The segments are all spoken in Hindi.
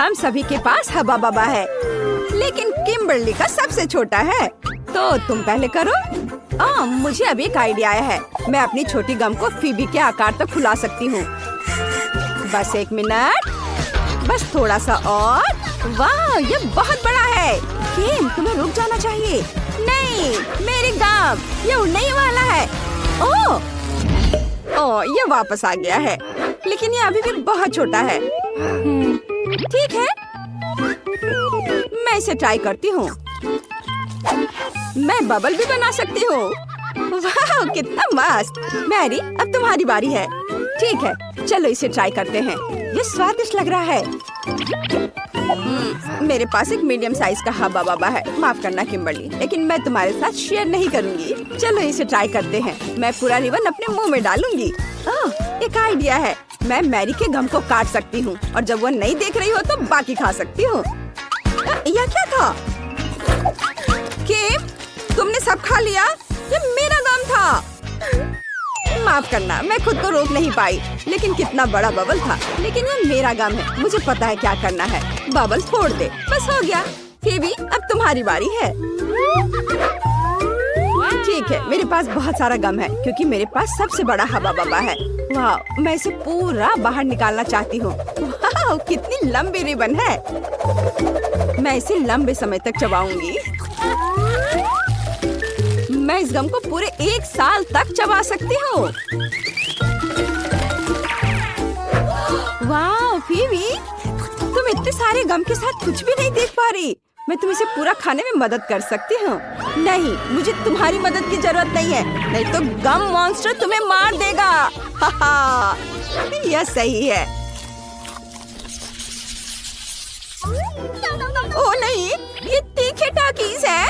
हम सभी के पास हब्बा बब्बा है, लेकिन किम्बर्ली का सबसे छोटा है। तो तुम पहले करो। मुझे अभी एक आइडिया आया है। मैं अपनी छोटी गम को फीबी के आकार तक फुला सकती हूँ। बस 1 मिनट, बस थोड़ा सा और। वाह, ये बहुत बड़ा है। किम, तुम्हें रुक जाना चाहिए। नहीं, मेरी गम, ये उड़ने ही वाला है। ओह, ये वापस आ गया है, लेकिन ये अभी भी बहुत छोटा है। ठीक है, मैं इसे ट्राई करती हूँ। मैं बबल भी बना सकती हूँ। वाह, कितना मस्त। मैरी, अब तुम्हारी बारी है। ठीक है, चलो इसे ट्राई करते हैं। ये स्वादिष्ट लग रहा है। मेरे पास एक मीडियम साइज का हब्बा बब्बा है। माफ करना किम्बर्ली, लेकिन मैं तुम्हारे साथ शेयर नहीं करूंगी। चलो इसे ट्राई करते हैं। मैं पूरा रिबन अपने मुंह में डालूंगी। एक आइडिया है। मैं मैरी के गम को काट सकती हूँ और जब वो नहीं देख रही हो तो बाकी खा सकती हूँ। यह क्या था? किम, तुमने सब खा लिया? ये मेरा गम था। माफ करना, मैं खुद को रोक नहीं पाई। लेकिन कितना बड़ा बबल था। लेकिन ये मेरा गम है, मुझे पता है क्या करना है। बबल फोड़ दे। बस हो गया। फीबी, अब तुम्हारी बारी है। ठीक है, मेरे पास बहुत सारा गम है क्योंकि मेरे पास सबसे बड़ा हब्बा बब्बा है। वाह, मैं इसे पूरा बाहर निकालना चाहती हूँ। वाह, कितनी लंबी रिबन है। मैं इसे लंबे समय तक चबाऊंगी। मैं इस गम को पूरे 1 साल तक चबा सकती हूँ। वाह फीबी, तुम इतने सारे गम के साथ कुछ भी नहीं देख पा रही। मैं तुम्हें इसे पूरा खाने में मदद कर सकती हूँ। नहीं, मुझे तुम्हारी मदद की जरूरत नहीं है, नहीं तो गम मॉन्स्टर तुम्हें मार देगा। हाहा, यह सही है। ओह नहीं, ये तीखे टाकीज है।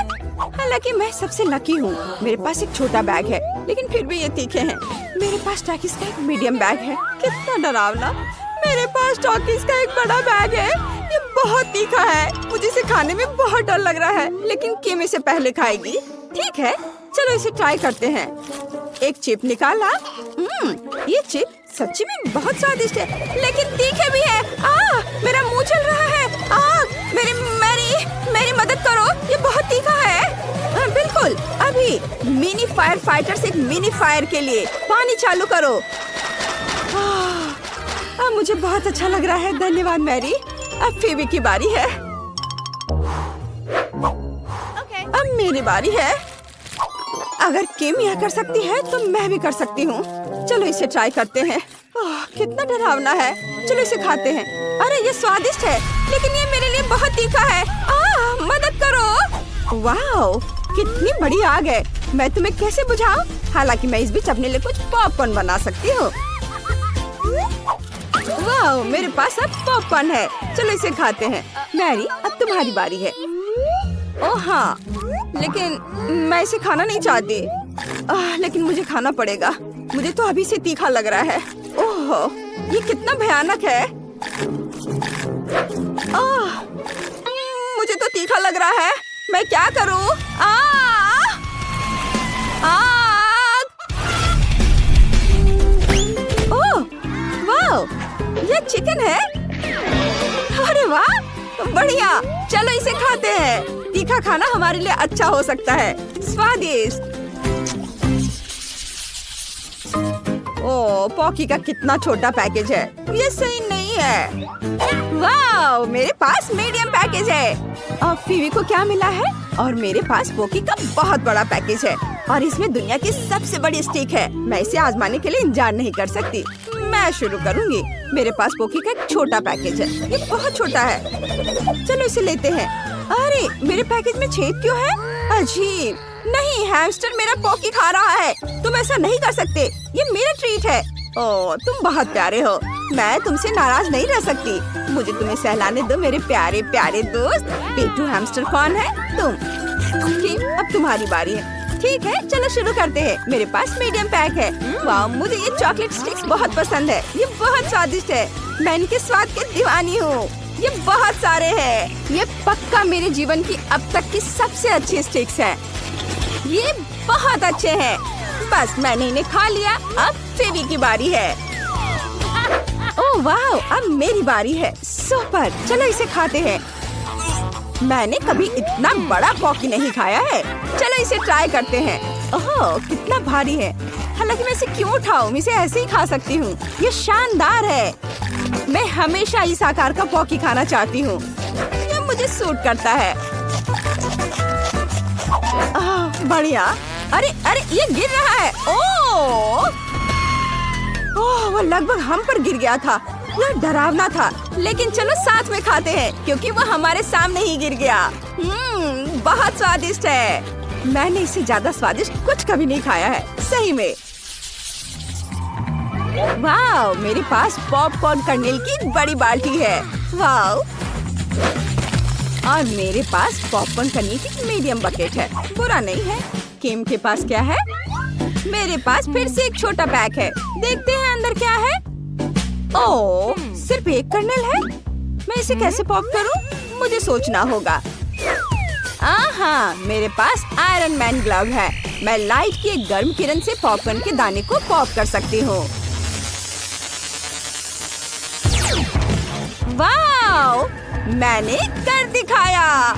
हालांकि मैं सबसे लकी हूँ। मेरे पास एक छोटा बैग है, लेकिन फिर भी ये तीखे हैं। मेरे पास टाकीज का एक मीडियम बैग है। कितना डरावना। मेरे पास टाकीज का एक बड़ा बैग है। ये बहुत तीखा है। मुझे इसे खाने में बहुत डर लग रहा है, लेकिन किम इसे पहले खाएगी। ठीक है, चलो इसे ट्राई करते हैं। एक चिप निकाला। ये चिप सच्ची में बहुत स्वादिष्ट है, लेकिन तीखे भी है। मेरा मुंह चल रहा है। मेरी मदद करो, ये बहुत तीखा है। बिल्कुल, अभी मिनी फायर फाइटर्स एक मिनी फायर के लिए पानी चालू करो। मुझे बहुत अच्छा लग रहा है। धन्यवाद मैरी। अब फीबी की बारी है। अब मेरी बारी है। अगर किम यह कर सकती है तो मैं भी कर सकती हूँ। चलो इसे ट्राई करते हैं। कितना डरावना है। चलो इसे खाते हैं। अरे ये स्वादिष्ट है, लेकिन ये मेरे लिए बहुत तीखा है। मदद करो। वाह, कितनी बड़ी आग है। मैं तुम्हें कैसे बुझाऊं? हालांकि मैं इस बीच अपने लिए कुछ पॉपकॉर्न बना सकती हूँ। वाह, मेरे पास अब पॉपकॉर्न है। चलो इसे खाते हैं। मैरी, अब तुम्हारी बारी है। ओह हाँ, लेकिन मैं इसे खाना नहीं चाहती। लेकिन मुझे खाना पड़ेगा। मुझे तो अभी से तीखा लग रहा है। ओह, ये कितना भयानक है। मुझे तो तीखा लग रहा है। मैं क्या करूं? ओह, वाह, ये चिकन है। अरे वाह, बढ़िया। चलो इसे खाते हैं। तीखा खाना हमारे लिए अच्छा हो सकता है। स्वादिष्ट। ओह, पॉकी का कितना छोटा पैकेज है। ये सही नहीं है। वाह, मेरे पास मीडियम पैकेज है। और फीवी को क्या मिला है? और मेरे पास पोकी का बहुत बड़ा पैकेज है और इसमें दुनिया की सबसे बड़ी स्टिक है। मैं इसे आजमाने के लिए इंतजार नहीं कर सकती। मैं शुरू करूंगी। मेरे पास पोकी का एक छोटा पैकेज है। ये बहुत छोटा है। चलो इसे लेते हैं। अरे, मेरे पैकेज में छेद क्यों है? अजीब। नहीं, हैमस्टर मेरा पोकी खा रहा है। तुम ऐसा नहीं कर सकते। ये मेरा ट्रीट है। ओह, तुम बहुत प्यारे हो। मैं तुमसे नाराज नहीं रह सकती। मुझे तुम्हें सहलाने दो मेरे प्यारे प्यारे दोस्त। पेटू हैमस्टर कौन है? तुम। ठीक, अब तुम्हारी बारी है। ठीक है, चलो शुरू करते हैं। मेरे पास मीडियम पैक है। वाह, मुझे ये चॉकलेट स्टिक्स बहुत पसंद है। ये बहुत स्वादिष्ट है। मैं इनके स्वाद की दीवानी हूँ। ये बहुत सारे हैं। ये पक्का मेरे जीवन की अब तक की सबसे अच्छी स्टिक्स है। ये बहुत अच्छे हैं। बस मैंने इन्हें खा लिया। अब फेवी की बारी है। ओह वाह, अब मेरी बारी है। सुपर, चलो इसे खाते हैं। मैंने कभी इतना बड़ा पॉकी नहीं खाया है। चलो इसे ट्राई करते हैं। ओह, कितना भारी है। हालांकि मैं इसे क्यों उठाऊं, इसे ऐसे ही खा सकती हूँ। ये शानदार है। मैं हमेशा इस आकार का पॉकी खाना चाहती हूँ। ये मुझे सूट करता है। बढ़िया। अरे अरे, ये गिर रहा है। ओह, वो लगभग हम पर गिर गया था। यह डरावना था, लेकिन चलो साथ में खाते हैं क्योंकि वो हमारे सामने ही गिर गया। बहुत स्वादिष्ट है। मैंने इससे ज्यादा स्वादिष्ट कुछ कभी नहीं खाया है, सही में। वाह, मेरे पास पॉपकॉर्न कर्नेल की बड़ी बाल्टी है। वाह, और मेरे पास पॉपकॉर्न कर्नेल की मीडियम बकेट है। बुरा नहीं है। किम के पास क्या है? मेरे पास फिर से एक छोटा पैक है। देखते हैं अंदर क्या है। ओह, सिर्फ एक कर्नेल है। मैं इसे कैसे पॉप करूं? मुझे सोचना होगा। हाँ, मेरे पास आयरन मैन ग्लव है। मैं लाइट की एक गर्म किरण से पॉपकॉर्न के दाने को पॉप कर सकती हूँ। वाह, मैंने कर दिखाया।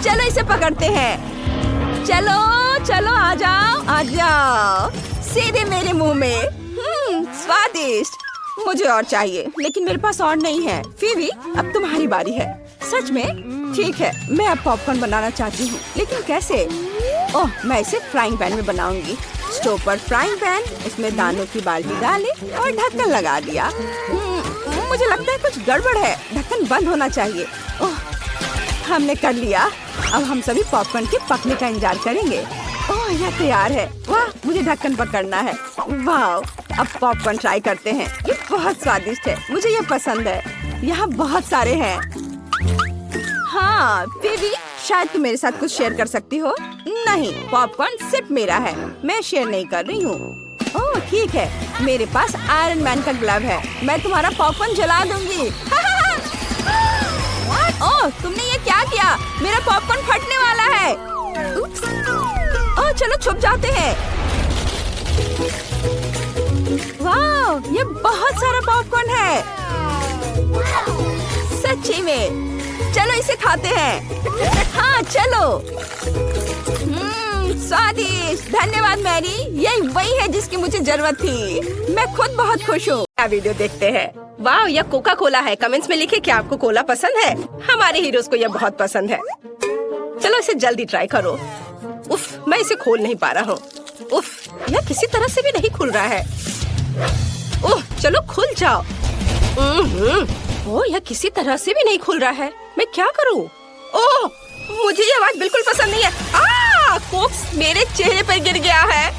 चलो इसे पकड़ते हैं। चलो चलो, आ जाओ आ जाओ, सीधे मेरे मुंह में। स्वादिष्ट। मुझे और चाहिए, लेकिन मेरे पास और नहीं है। फीवी, अब तुम्हारी बारी है। सच में? ठीक है, मैं अब पॉपकॉर्न बनाना चाहती हूँ, लेकिन कैसे? ओह, मैं इसे फ्राइंग पैन में बनाऊंगी। स्टोव पर फ्राइंग पैन, इसमें दानों की बाल्टी डाली और ढक्कन लगा दिया। मुझे लगता है कुछ गड़बड़ है। ढक्कन बंद होना चाहिए। ओह, हमने कर लिया। अब हम सभी पॉपकॉर्न के पकने का इंतजार करेंगे। ओह, यह तैयार है। वाह, मुझे ढक्कन पकड़ना है। वाह, अब पॉपकॉर्न ट्राई करते हैं। ये बहुत स्वादिष्ट है, मुझे ये पसंद है। यहाँ बहुत सारे हैं। हाँ, फिर शायद तुम मेरे साथ कुछ शेयर कर सकती हो। नहीं, पॉपकॉर्न सिर्फ मेरा है, मैं शेयर नहीं कर रही हूँ। ओह, ठीक है, मेरे पास आयरन मैन का ग्लव है। मैं तुम्हारा पॉपकॉर्न जला दूंगी। ओह, तुमने ये क्या किया? मेरा पॉपकॉर्न फटने वाला है। ओह, चलो छुप जाते हैं। वाह, ये बहुत सारा पॉपकॉर्न है। सच्ची में। चलो इसे खाते हैं। हाँ, चलो। स्वादिष्ट। धन्यवाद मैरी, यही वही है जिसकी मुझे जरूरत थी। मैं खुद बहुत खुश हूँ। क्या वीडियो देखते हैं? वाह, यह कोका कोला है। कमेंट्स में लिखे क्या आपको कोला पसंद है। हमारे हीरोज को यह बहुत पसंद है। चलो इसे जल्दी ट्राई करो। उफ, मैं इसे खोल नहीं पा रहा हूँ। उफ, यह किसी तरह से भी नहीं खुल रहा है। ओह, चलो खुल जाओ। ओह, यह किसी तरह से भी नहीं खुल रहा है। मैं क्या करूँ? ओह, मुझे ये आवाज बिल्कुल पसंद नहीं है। कोक्स मेरे चेहरे पर गिर गया है।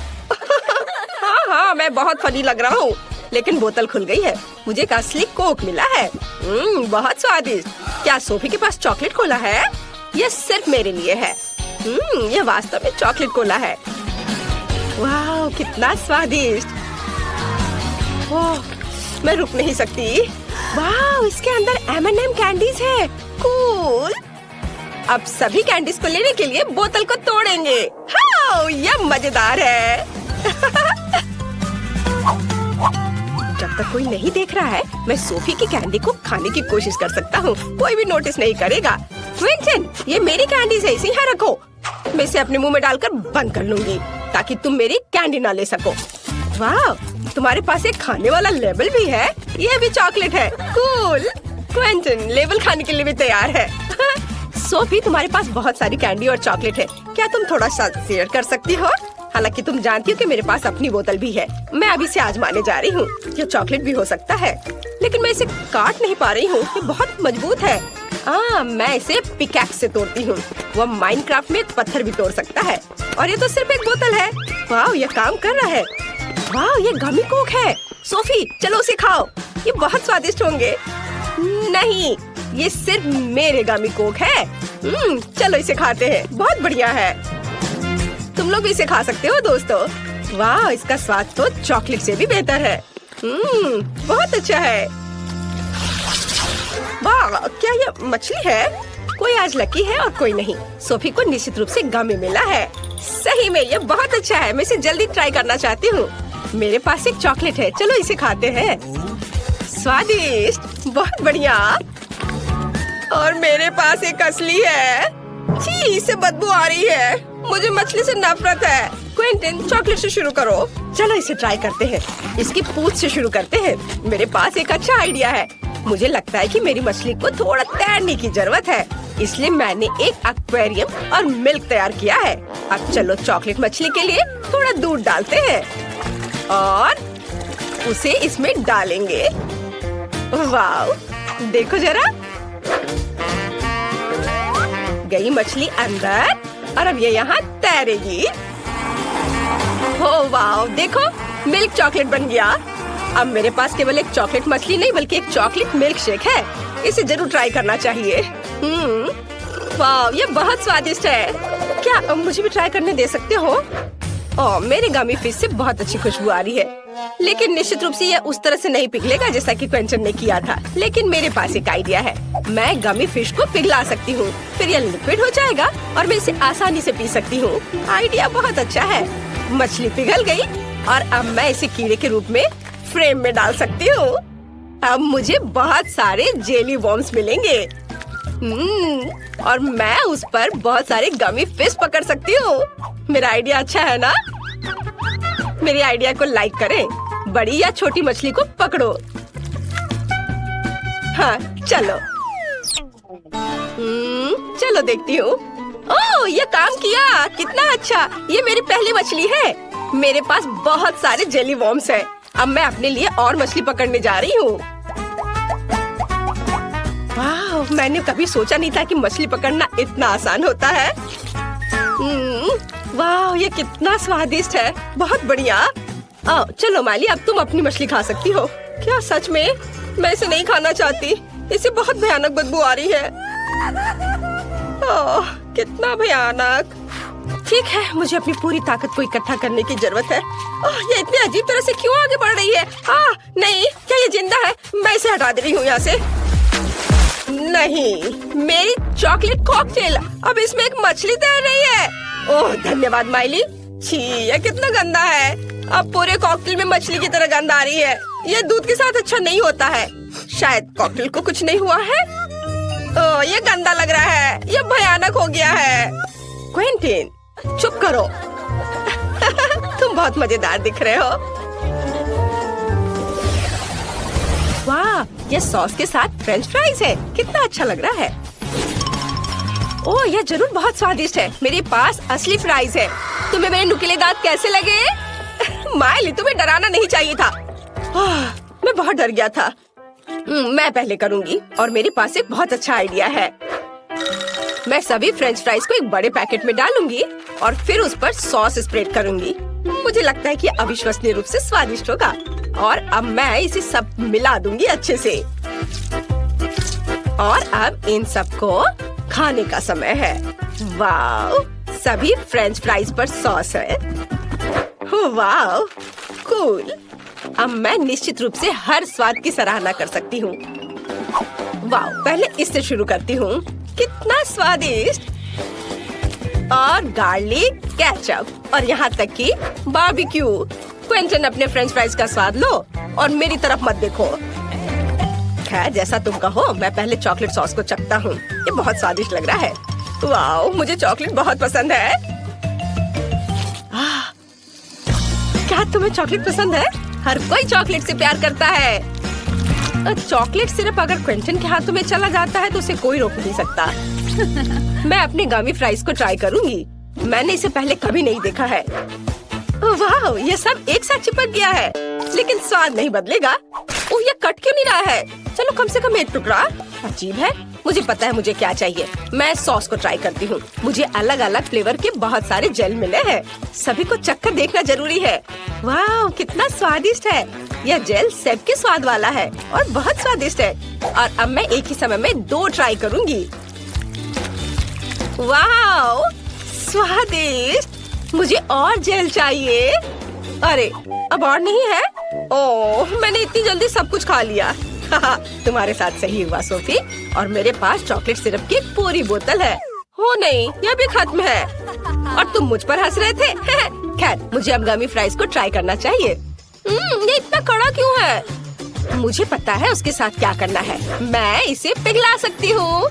हाँ, मैं बहुत फनी लग रहा हूँ, लेकिन बोतल खुल गई है। मुझे एक असली कोक मिला है। बहुत स्वादिष्ट। क्या सोफी के पास चॉकलेट कोला है? यह सिर्फ मेरे लिए है। यह वास्तव में चॉकलेट कोला है। वाह, कितना स्वादिष्ट। ओह, मैं रुक नहीं सकती। वाह, इसके अंदर M&M कैंडीज है। कूल। अब सभी कैंडीज को लेने के लिए बोतल को तोड़ेंगे। हाँ, यह मजेदार है। जब तक कोई नहीं देख रहा है, मैं सोफी की कैंडी को खाने की कोशिश कर सकता हूँ। कोई भी नोटिस नहीं करेगा। क्विंटन, ये मेरी कैंडीज है, इसे यहाँ रखो। मैं इसे अपने मुंह में डालकर बंद कर लूंगी ताकि तुम मेरी कैंडी ना ले सको। वाह, तुम्हारे पास एक खाने वाला लेबल भी है। ये भी चॉकलेट है। कूल। क्विंटन, लेबल खाने के लिए भी तैयार है। सोफी, तुम्हारे पास बहुत सारी कैंडी और चॉकलेट है। क्या तुम थोड़ा सा शेयर कर सकती हो? हालांकि तुम जानती हो कि मेरे पास अपनी बोतल भी है। मैं अभी इसे आजमाने जा रही हूँ। यह चॉकलेट भी हो सकता है, लेकिन मैं इसे काट नहीं पा रही हूँ। ये बहुत मजबूत है। मैं इसे पिकैक्स से तोड़ती हूँ। वह माइनक्राफ्ट में पत्थर भी तोड़ सकता है। और ये तो सिर्फ एक बोतल है। वाह, ये काम कर रहा है। वाह, ये गमी कोक है। सोफी, चलो उसे खाओ। ये बहुत स्वादिष्ट होंगे। नहीं, ये सिर्फ मेरे गमी कोक है। चलो इसे खाते हैं। बहुत बढ़िया है। तुम लोग भी इसे खा सकते हो दोस्तों। वाह, इसका स्वाद तो चॉकलेट से भी बेहतर है। बहुत अच्छा है। वाह, क्या ये मछली है? कोई आज लकी है और कोई नहीं। सोफी को निश्चित रूप से गमी मिला है। सही में ये बहुत अच्छा है। मैं इसे जल्दी ट्राई करना चाहती हूँ। मेरे पास एक चॉकलेट है, चलो इसे खाते हैं। स्वादिष्ट, बहुत बढ़िया। मेरे पास एक असली है। छी, इससे बदबू आ रही है। मुझे मछली से नफरत है। क्विंटन, चॉकलेट से शुरू करो। चलो इसे ट्राई करते हैं। इसकी पूंछ से शुरू करते हैं। मेरे पास एक अच्छा आइडिया है। मुझे लगता है कि मेरी मछली को थोड़ा तैरने की जरूरत है, इसलिए मैंने एक एक्वेरियम और मिल्क तैयार किया है। अब चलो चॉकलेट मछली के लिए थोड़ा दूध डालते हैं और उसे इसमें डालेंगे। वाव, देखो जरा, गई मछली अंदर और अब ये यहाँ तैरेगी। हो वाव, देखो मिल्क चॉकलेट बन गया। अब मेरे पास केवल एक चॉकलेट मछली नहीं बल्कि एक चॉकलेट मिल्क शेक है। इसे जरूर ट्राई करना चाहिए। वाव, ये बहुत स्वादिष्ट है। क्या मुझे भी ट्राई करने दे सकते हो? ओह, मेरे गमी फिश से बहुत अच्छी खुशबू आ रही है, लेकिन निश्चित रूप से यह उस तरह से नहीं पिघलेगा जैसा कि क्वेंटन ने किया था। लेकिन मेरे पास एक आइडिया है। मैं गमी फिश को पिघला सकती हूँ, फिर यह लिक्विड हो जाएगा और मैं इसे आसानी से पी सकती हूँ। आइडिया बहुत अच्छा है। मछली पिघल गई और अब मैं इसे कीड़े के रूप में फ्रेम में डाल सकती हूँ। अब मुझे बहुत सारे जेली वॉर्म्स मिलेंगे। और मैं उस पर बहुत सारे गमी फिश पकड़ सकती हूँ। मेरा आइडिया अच्छा है ना? मेरे आइडिया को लाइक करें। बड़ी या छोटी मछली को पकड़ो। हाँ, चलो। चलो देखती हूँ। ओह, ये काम किया। कितना अच्छा। ये मेरी पहली मछली है। मेरे पास बहुत सारे जेली वॉर्म्स हैं। अब मैं अपने लिए और मछली पकड़ने जा रही हूँ। वाह, मैंने कभी सोचा नहीं था कि मछली पकड़ना इतना आसान होता है। वाह, ये कितना स्वादिष्ट है। बहुत बढ़िया। चलो माली, अब तुम अपनी मछली खा सकती हो। क्या सच में? मैं इसे नहीं खाना चाहती। इसे बहुत भयानक बदबू आ रही है। ओह, कितना भयानक। ठीक है, मुझे अपनी पूरी ताकत को इकट्ठा करने की जरूरत है। ये इतनी अजीब तरह से क्यों आगे बढ़ रही है? नहीं, क्या ये जिंदा है? मैं इसे हटा दे रही हूँ यहाँ से। नहीं, मेरी चॉकलेट कॉकटेल, अब इसमें एक मछली तैर रही है। ओह, धन्यवाद माइली। छी, ये कितना गंदा है। अब पूरे कॉकटेल में मछली की तरह गंध आ रही है। ये दूध के साथ अच्छा नहीं होता है। शायद कॉकटेल को कुछ नहीं हुआ है। ओह, ये गंदा लग रहा है। ये भयानक हो गया है। क्विंटन, चुप करो। तुम बहुत मजेदार दिख रहे हो। वाह, ये सॉस के साथ फ्रेंच फ्राइज है। कितना अच्छा लग रहा है। ओह, यह जरूर बहुत स्वादिष्ट है। मेरे पास असली फ्राइज है। तुम्हें मेरे नुकीले दांत कैसे लगे? माइली, तुम्हें डराना नहीं चाहिए था। मैं बहुत डर गया था। मैं पहले करूँगी और मेरे पास एक बहुत अच्छा आइडिया है। मैं सभी फ्रेंच फ्राइज को एक बड़े पैकेट में डालूंगी और फिर उस पर सॉस स्प्रेड करूंगी। मुझे लगता है कि अविश्वसनीय रूप से स्वादिष्ट होगा। और अब मैं इसे सब मिला दूंगी अच्छे से। और अब इन सबको खाने का समय है। वाव, सभी फ्रेंच फ्राइज पर सॉस है। वाव, कूल। अब मैं निश्चित रूप से हर स्वाद की सराहना कर सकती हूँ। वाव, पहले इससे शुरू करती हूँ। कितना स्वादिष्ट। और गार्लिक केचप और यहाँ तक कि बारबेक्यू। क्विंटन, अपने फ्रेंच फ्राइज का स्वाद लो और मेरी तरफ मत देखो। खैर, जैसा तुम कहो। मैं पहले चॉकलेट सॉस को चखता हूँ। ये बहुत स्वादिष्ट लग रहा है। वाओ, मुझे चॉकलेट बहुत पसंद है। क्या तुम्हें चॉकलेट पसंद है? हर कोई चॉकलेट से प्यार करता है। चॉकलेट सिर्फ अगर क्विंटन के हाथों में चला जाता है तो उसे कोई रोक नहीं सकता। मैं अपने गमी फ्राइज को ट्राई करूंगी। मैंने इसे पहले कभी नहीं देखा है। वाह, ये सब एक साथ चिपक गया है, लेकिन स्वाद नहीं बदलेगा। ओह, ये कट क्यों नहीं रहा है? चलो कम से कम एक टुकड़ा। अजीब है। मुझे पता है मुझे क्या चाहिए। मैं सॉस को ट्राई करती हूँ। मुझे अलग अलग फ्लेवर के बहुत सारे जेल मिले हैं। सभी को चखकर देखना जरूरी है। वाह, कितना स्वादिष्ट है। यह जेल सेब के स्वाद वाला है और बहुत स्वादिष्ट है। और अब मैं एक ही समय में 2 ट्राई करूँगी। वाह, स्वादिष्ट। मुझे और जेल चाहिए। अरे, अब और नहीं है? ओह, मैंने इतनी जल्दी सब कुछ खा लिया। तुम्हारे साथ सही हुआ सोफी। और मेरे पास चॉकलेट सिरप की पूरी बोतल है। हो नहीं, यह भी खत्म है। और तुम मुझ पर हंस रहे थे। खैर, मुझे अब गमी फ्राइज को ट्राई करना चाहिए। ये इतना कड़ा क्यों है? मुझे पता है उसके साथ क्या करना है। मैं इसे पिघला सकती हूँ।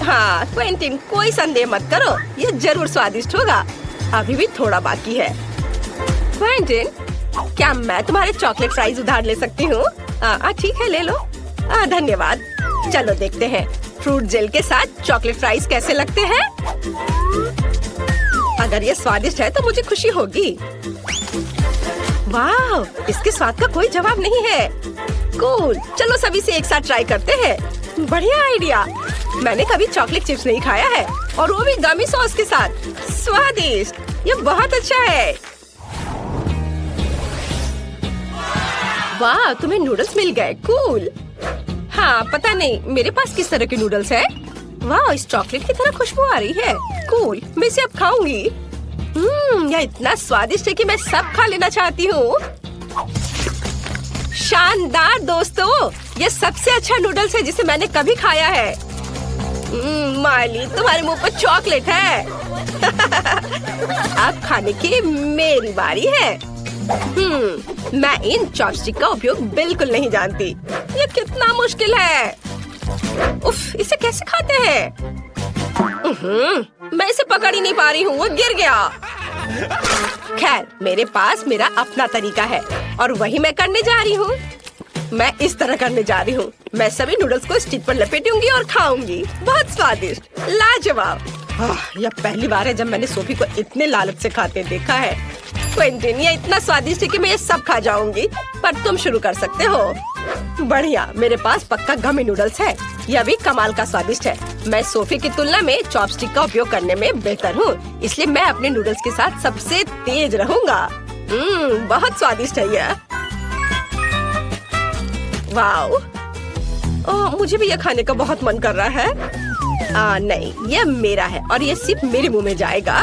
हाँ क्वेंटिन, कोई संदेह मत करो, ये जरूर स्वादिष्ट होगा। अभी भी थोड़ा बाकी है। क्वेंटिन, क्या मैं तुम्हारे चॉकलेट फ्राइज उधार ले सकती हूँ? ठीक है, ले लो। धन्यवाद। चलो देखते हैं फ्रूट जेल के साथ चॉकलेट फ्राइज कैसे लगते हैं। अगर ये स्वादिष्ट है तो मुझे खुशी होगी। वाह, इसके स्वाद का कोई जवाब नहीं है। कूल, चलो सभी से एक साथ ट्राई करते हैं। बढ़िया आइडिया। मैंने कभी चॉकलेट चिप्स नहीं खाया है, और वो भी गमी सॉस के साथ। स्वादिष्ट, ये बहुत अच्छा है। वाह, तुम्हें नूडल्स मिल गए। कूल। हाँ, पता नहीं मेरे पास किस तरह के नूडल्स है। वाह, इस चॉकलेट की तरह खुशबू आ रही है। कूल, मैं इसे अब खाऊंगी। यह इतना स्वादिष्ट है कि मैं सब खा लेना चाहती हूँ। शानदार दोस्तों, ये सबसे अच्छा नूडल्स है जिसे मैंने कभी खाया है। माइली, तुम्हारे मुंह पर चॉकलेट है। अब खाने की मेरी बारी है। मैं इन चॉपस्टिक का उपयोग बिल्कुल नहीं जानती। ये कितना मुश्किल है। उफ, इसे कैसे खाते हैं? मैं इसे पकड़ ही नहीं पा रही हूँ, वो गिर गया। खैर, मेरे पास मेरा अपना तरीका है और वही मैं करने जा रही हूँ। मैं इस तरह करने जा रही हूँ। मैं सभी नूडल्स को स्टिक पर लपेटूंगी और खाऊंगी। बहुत स्वादिष्ट, लाजवाब। यह पहली बार है जब मैंने सोफी को इतने लालच से खाते देखा है। क्वेंटिन, ये इतना स्वादिष्ट है कि मैं ये सब खा जाऊंगी, पर तुम शुरू कर सकते हो। बढ़िया, मेरे पास पक्का गमी नूडल्स है। यह भी कमाल का स्वादिष्ट है। मैं सोफी की तुलना में चॉपस्टिक का उपयोग करने में बेहतर हूँ, इसलिए मैं अपने नूडल्स के साथ सबसे तेज रहूंगा। बहुत स्वादिष्ट है यह। वाओ, मुझे भी यह खाने का बहुत मन कर रहा है। नहीं, यह मेरा है और यह सिर्फ मेरे मुंह में जाएगा।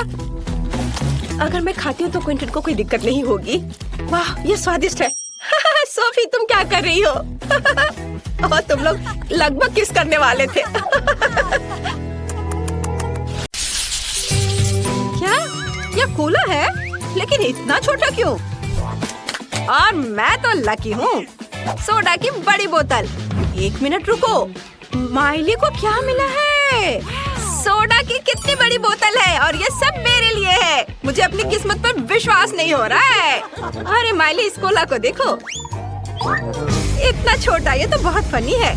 अगर मैं खाती हूँ तो क्विंटन को कोई दिक्कत नहीं होगी। वाह, ये स्वादिष्ट है। सोफी, तुम क्या कर रही हो? और तुम लोग लगभग किस करने वाले थे। क्या यह कूला है? लेकिन इतना छोटा क्यों? और मैं तो लकी हूँ। सोडा की बड़ी बोतल। एक मिनट रुको, माइली को क्या मिला है? सोडा की कितनी बड़ी बोतल है और ये सब मेरे लिए है। मुझे अपनी किस्मत पर विश्वास नहीं हो रहा है। अरे माइली, इस कोला को देखो, इतना छोटा। ये तो बहुत फनी है।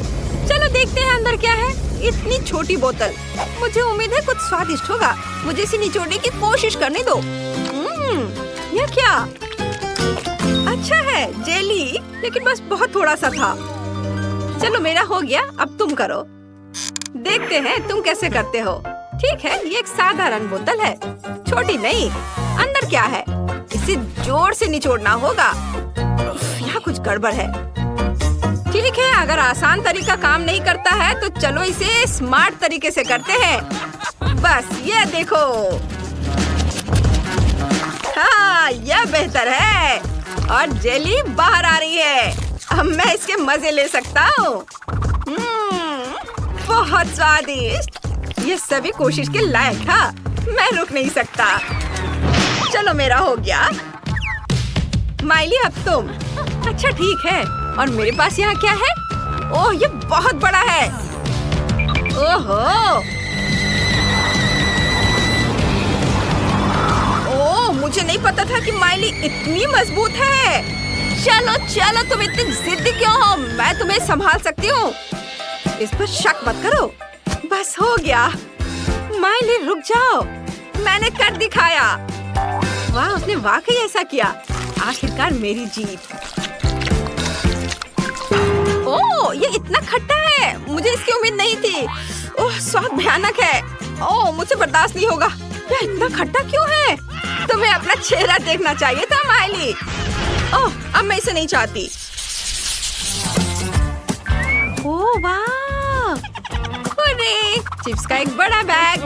चलो देखते हैं अंदर क्या है। इतनी छोटी बोतल, मुझे उम्मीद है कुछ स्वादिष्ट होगा। मुझे इसे निचोड़ने की कोशिश करने दो। ये क्या? अच्छा है, जेली, लेकिन बस बहुत थोड़ा सा था। चलो, मेरा हो गया, अब तुम करो। देखते हैं तुम कैसे करते हो। ठीक है, ये एक साधारण बोतल है, छोटी नहीं। अंदर क्या है? इसे जोर से निचोड़ना होगा। यहाँ कुछ गड़बड़ है। ठीक है, अगर आसान तरीका काम नहीं करता है तो चलो इसे स्मार्ट तरीके से करते हैं। बस ये देखो। हाँ, यह बेहतर है और जेली बाहर आ रही है। अब मैं इसके मजे ले सकता हूँ। बहुत स्वादिष्ट। ये सभी कोशिश के लायक था। मैं रुक नहीं सकता। चलो, मेरा हो गया। माइली, अब तुम। अच्छा ठीक है, और मेरे पास यहाँ क्या है? ओह, ये बहुत बड़ा है। ओहो, ओह, मुझे नहीं पता था कि माइली इतनी मजबूत है। चलो चलो, तुम इतनी जिद्दी क्यों हो? मैं तुम्हें संभाल सकती हूँ। इस पर शक मत करो। बस हो गया। माइली, रुक जाओ, मैंने कर दिखाया। वाह, उसने वाकई ऐसा किया। आखिरकार मेरी जीत। ओह, ये इतना खट्टा है। मुझे इसकी उम्मीद नहीं थी। ओह, स्वाद भयानक है। ओह, मुझे बर्दाश्त नहीं होगा। ये इतना खट्टा क्यों है? तुम्हें अपना चेहरा देखना चाहिए था माइली। ओह, अब मैं इसे नहीं चाहती। ओह वाह, अरे चिप्स का एक बड़ा बैग।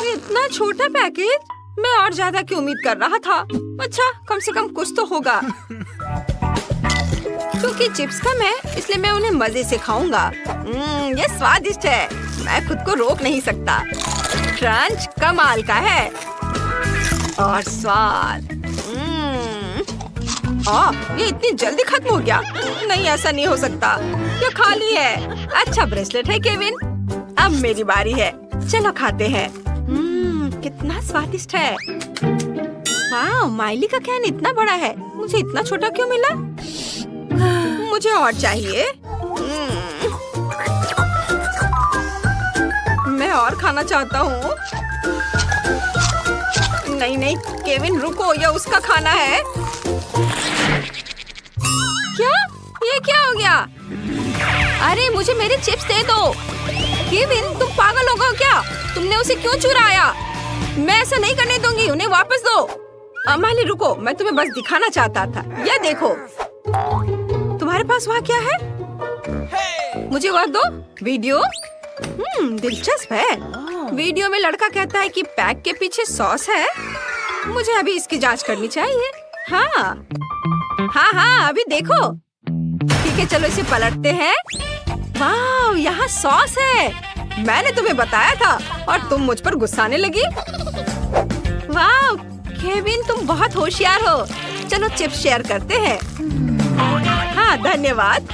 इतना छोटा पैकेज, मैं और ज्यादा की उम्मीद कर रहा था। अच्छा, कम से कम कुछ तो होगा। क्योंकि चिप्स कम है, इसलिए मैं उन्हें मजे से खाऊंगा। ये स्वादिष्ट है, मैं खुद को रोक नहीं सकता। क्रंच कमाल का है और स्वाद। ये इतनी जल्दी खत्म हो गया। नहीं, ऐसा नहीं हो सकता। ये खाली है। अच्छा ब्रेसलेट है केविन। अब मेरी बारी है। चलो खाते हैं। कितना स्वादिष्ट है। वाह, माइली का कैन इतना बड़ा है। मुझे इतना छोटा क्यों मिला? मुझे और चाहिए। मैं और खाना चाहता हूँ। नहीं नहीं केविन रुको, ये उसका खाना है। क्या? ये क्या हो गया? अरे मुझे मेरे चिप्स दे दो। केविन तुम पागल हो गए क्या? तुमने उसे क्यों चुराया? मैं ऐसा नहीं करने दूंगी, उन्हें वापस दो। माली रुको, मैं तुम्हें बस दिखाना चाहता था। ये देखो। तुम्हारे पास वहाँ क्या है? मुझे वह दो। वीडियो? दिलचस्प है। वीडियो में लड़का कहता है कि पैक के पीछे सॉस है। मुझे अभी इसकी जांच करनी चाहिए। हाँ, अभी देखो। ठीक है, चलो इसे पलटते हैं। वाह, यहाँ सॉस है। मैंने तुम्हें बताया था और तुम मुझ पर गुस्साने लगी। वाह, केविन तुम बहुत होशियार हो। चलो चिप्स शेयर करते हैं। हाँ, धन्यवाद।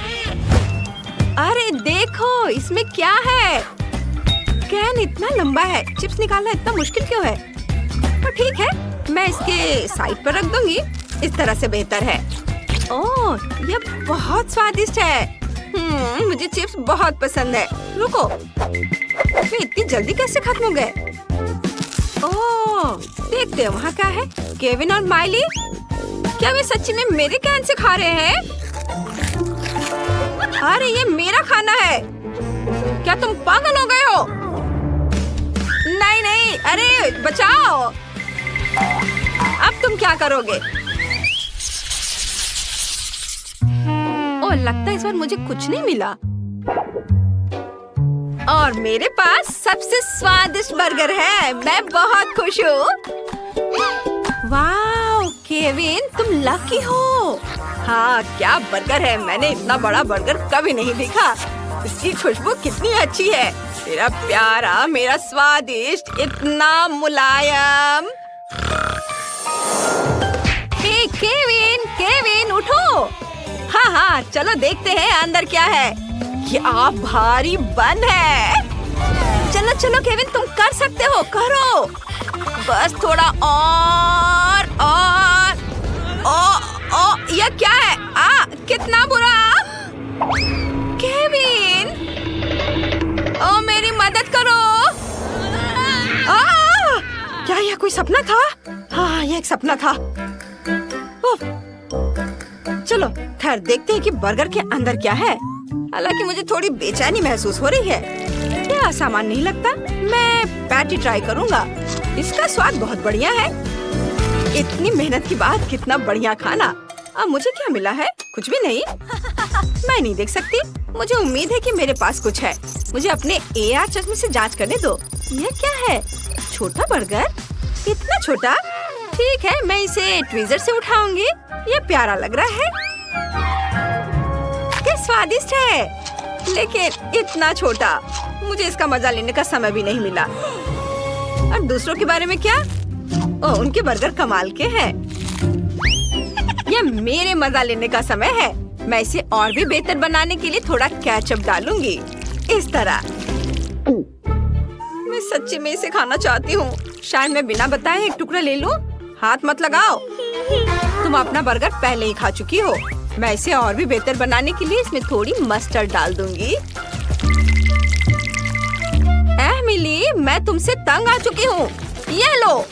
अरे देखो, इसमें क्या है? कैन इतना लंबा है, चिप्स निकालना इतना मुश्किल क्यों है? तो ठीक है, मैं इसके साइड पर रख दूंगी। इस तरह से बेहतर है। ओह, ये बहुत स्वादिष्ट है। मुझे चिप्स बहुत पसंद है। रुको, वे इतनी जल्दी कैसे खत्म हो गए? ओह, देखते हैं वहाँ क्या है। केविन और माइली, क्या वे सच्ची में मेरे कैन से खा रहे हैं? अरे ये मेरा खाना है। क्या तुम पागल हो गए हो? नहीं नहीं, अरे बचाओ। अब तुम क्या करोगे? ओह, लगता है इस बार मुझे कुछ नहीं मिला। और मेरे पास सबसे स्वादिष्ट बर्गर है। मैं बहुत खुश हूँ। वाह केविन, तुम लकी हो। हाँ, क्या बर्गर है। मैंने इतना बड़ा बर्गर कभी नहीं देखा। इसकी खुशबू कितनी अच्छी है। मेरा प्यारा, मेरा स्वादिष्ट, इतना मुलायम। हे केविन उठो। हाँ, चलो देखते हैं अंदर क्या है। क्या भारी बन है। चलो केविन, तुम कर सकते हो, करो। बस थोड़ा और। यह क्या है? कितना बुरा। केविन, मेरी मदद करो। क्या यह कोई सपना था? हाँ, यह एक सपना था। चलो खैर देखते हैं कि बर्गर के अंदर क्या है। हालांकि मुझे थोड़ी बेचैनी महसूस हो रही है। क्या आसान नहीं लगता। मैं पैटी ट्राई करूंगा। इसका स्वाद बहुत बढ़िया है। इतनी मेहनत के बाद कितना बढ़िया खाना। अब मुझे क्या मिला है? कुछ भी नहीं। मैं नहीं देख सकती। मुझे उम्मीद है कि मेरे पास कुछ है। मुझे अपने AR चश्मे से जांच करने दो। यह क्या है? छोटा बर्गर? इतना छोटा? ठीक है, मैं इसे ट्वीजर से उठाऊंगी। ये प्यारा लग रहा है। क्या स्वादिष्ट है, लेकिन इतना छोटा। मुझे इसका मजा लेने का समय भी नहीं मिला। और दूसरों के बारे में क्या? उनके बर्गर कमाल के हैं। यह मेरे मजा लेने का समय है। मैं इसे और भी बेहतर बनाने के लिए थोड़ा केचप डालूंगी। इस तरह। मैं सच्ची में इसे खाना चाहती हूँ। शायद मैं बिना बताए एक टुकड़ा ले लूं। हाथ मत लगाओ। तुम अपना बर्गर पहले ही खा चुकी हो। मैं इसे और भी बेहतर बनाने के लिए इसमें थोड़ी मस्टर्ड डाल दूंगी। एमिली, मैं तुमसे तंग आ चुकी हूँ। ये लो।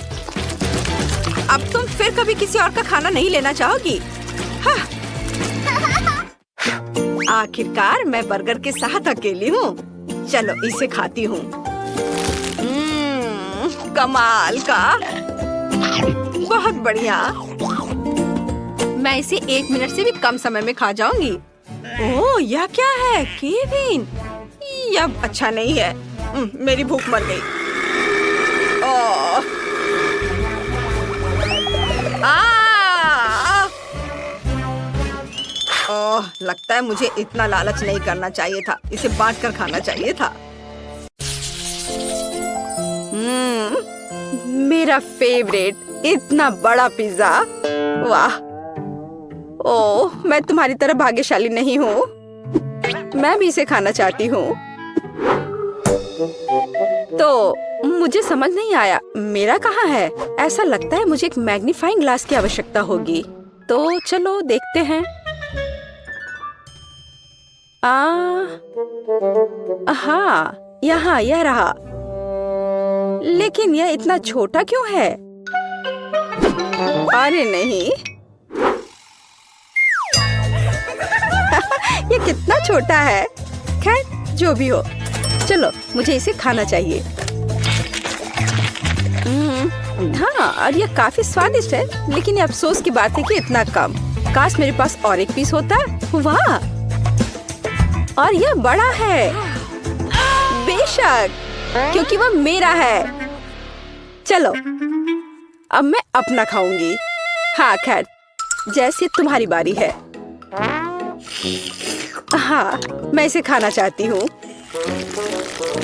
अब तुम फिर कभी किसी और का खाना नहीं लेना चाहोगी। हाँ। आखिरकार मैं बर्गर के साथ अकेली हूँ। चलो इसे खाती हूँ। कमाल का, बहुत बढ़िया। मैं इसे 1 मिनट से भी कम समय में खा जाऊंगी। ओह, यह क्या है केविन? यह अच्छा नहीं है। मेरी भूख मर गई। ओह, लगता है मुझे इतना लालच नहीं करना चाहिए था। इसे बांट कर खाना चाहिए था। मेरा फेवरेट, इतना बड़ा पिज्जा। वाह, ओह, मैं तुम्हारी तरह भाग्यशाली नहीं हूँ। मैं भी इसे खाना चाहती हूँ। तो मुझे समझ नहीं आया, मेरा कहाँ है? ऐसा लगता है मुझे एक मैग्नीफाइंग ग्लास की आवश्यकता होगी। तो चलो देखते हैं। हाँ, यहाँ यह रहा। लेकिन यह इतना छोटा क्यों है? अरे नहीं। ये कितना छोटा है। खैर, जो भी हो, चलो मुझे इसे खाना चाहिए। हाँ, और ये काफी स्वादिष्ट है, लेकिन ये अफसोस की बात है कि इतना कम। काश मेरे पास और एक पीस होता। वाह, और यह बड़ा है। बेशक, क्योंकि वह मेरा है। चलो, अब मैं अपना खाऊंगी। हाँ, खैर, जैसे तुम्हारी बारी है। हाँ, मैं इसे खाना चाहती हूँ।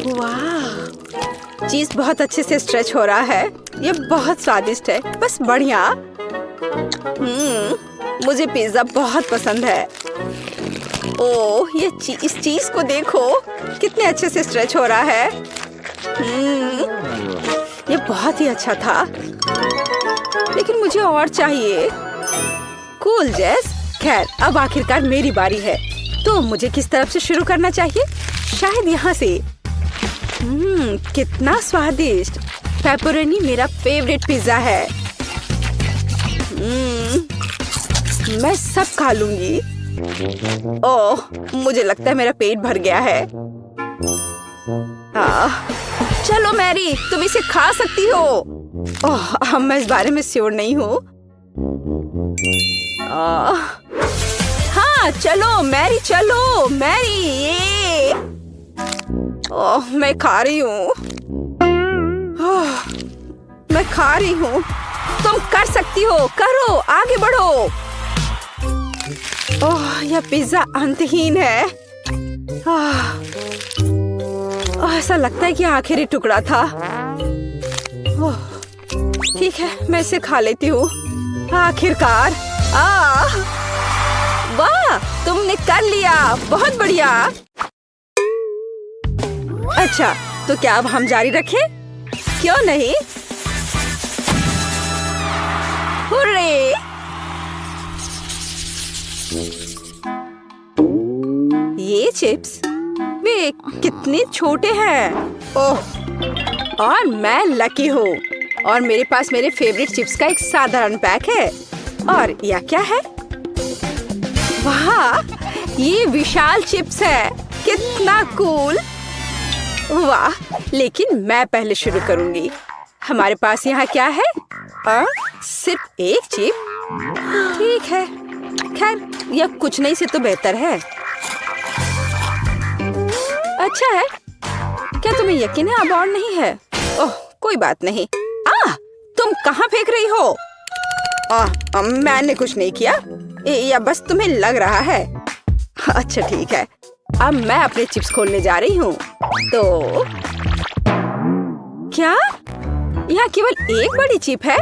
वाह, चीज बहुत अच्छे से स्ट्रेच हो रहा है। ये बहुत स्वादिष्ट है, बस बढ़िया। मुझे पिज्जा बहुत पसंद है। ओह, इस चीज को देखो, कितने अच्छे से स्ट्रेच हो रहा है। ये बहुत ही अच्छा था, लेकिन मुझे और चाहिए। कूल जेस। खैर, अब आखिरकार मेरी बारी है। तो मुझे किस तरफ से शुरू करना चाहिए? शायद यहाँ से। कितना स्वादिष्ट। पेपरोनी मेरा फेवरेट पिज्जा है। मैं सब खा लूंगी। ओह, मुझे लगता है मेरा पेट भर गया है। चलो मैरी, तुम इसे खा सकती हो। ओह, मैं इस बारे में श्योर नहीं हूँ। हाँ, चलो मैरी, चलो मैरी। ये ओह, मैं खा रही हूँ। मैं खा रही हूँ। तुम कर सकती हो, करो, आगे बढ़ो। ओह, यह पिज्जा अंतहीन है। ऐसा लगता है कि आखिरी टुकड़ा था। ठीक है, मैं इसे खा लेती हूँ। आखिरकार। वाह, तुमने कर लिया, बहुत बढ़िया। अच्छा, तो क्या अब हम जारी रखें? क्यों नहीं? हुर्रे! ये चिप्स वे कितने छोटे हैं। ओह, और मैं लकी हूँ। और मेरे पास मेरे फेवरेट चिप्स का एक साधारण पैक है। और यह क्या है? वाह, ये विशाल चिप्स है। कितना कूल। वाह, लेकिन मैं पहले शुरू करूंगी। हमारे पास यहाँ क्या है? सिर्फ एक चिप। ठीक है, खैर, यह कुछ नहीं से तो बेहतर है। अच्छा है। क्या तुम्हें यकीन है अब और नहीं है? ओह, कोई बात नहीं। तुम कहाँ फेंक रही हो? मैंने कुछ नहीं किया। या बस तुम्हें लग रहा है? अच्छा, ठीक है। अब मैं अपने चिप्स खोलने जा रही हूँ। तो क्या यहाँ केवल एक बड़ी चिप है?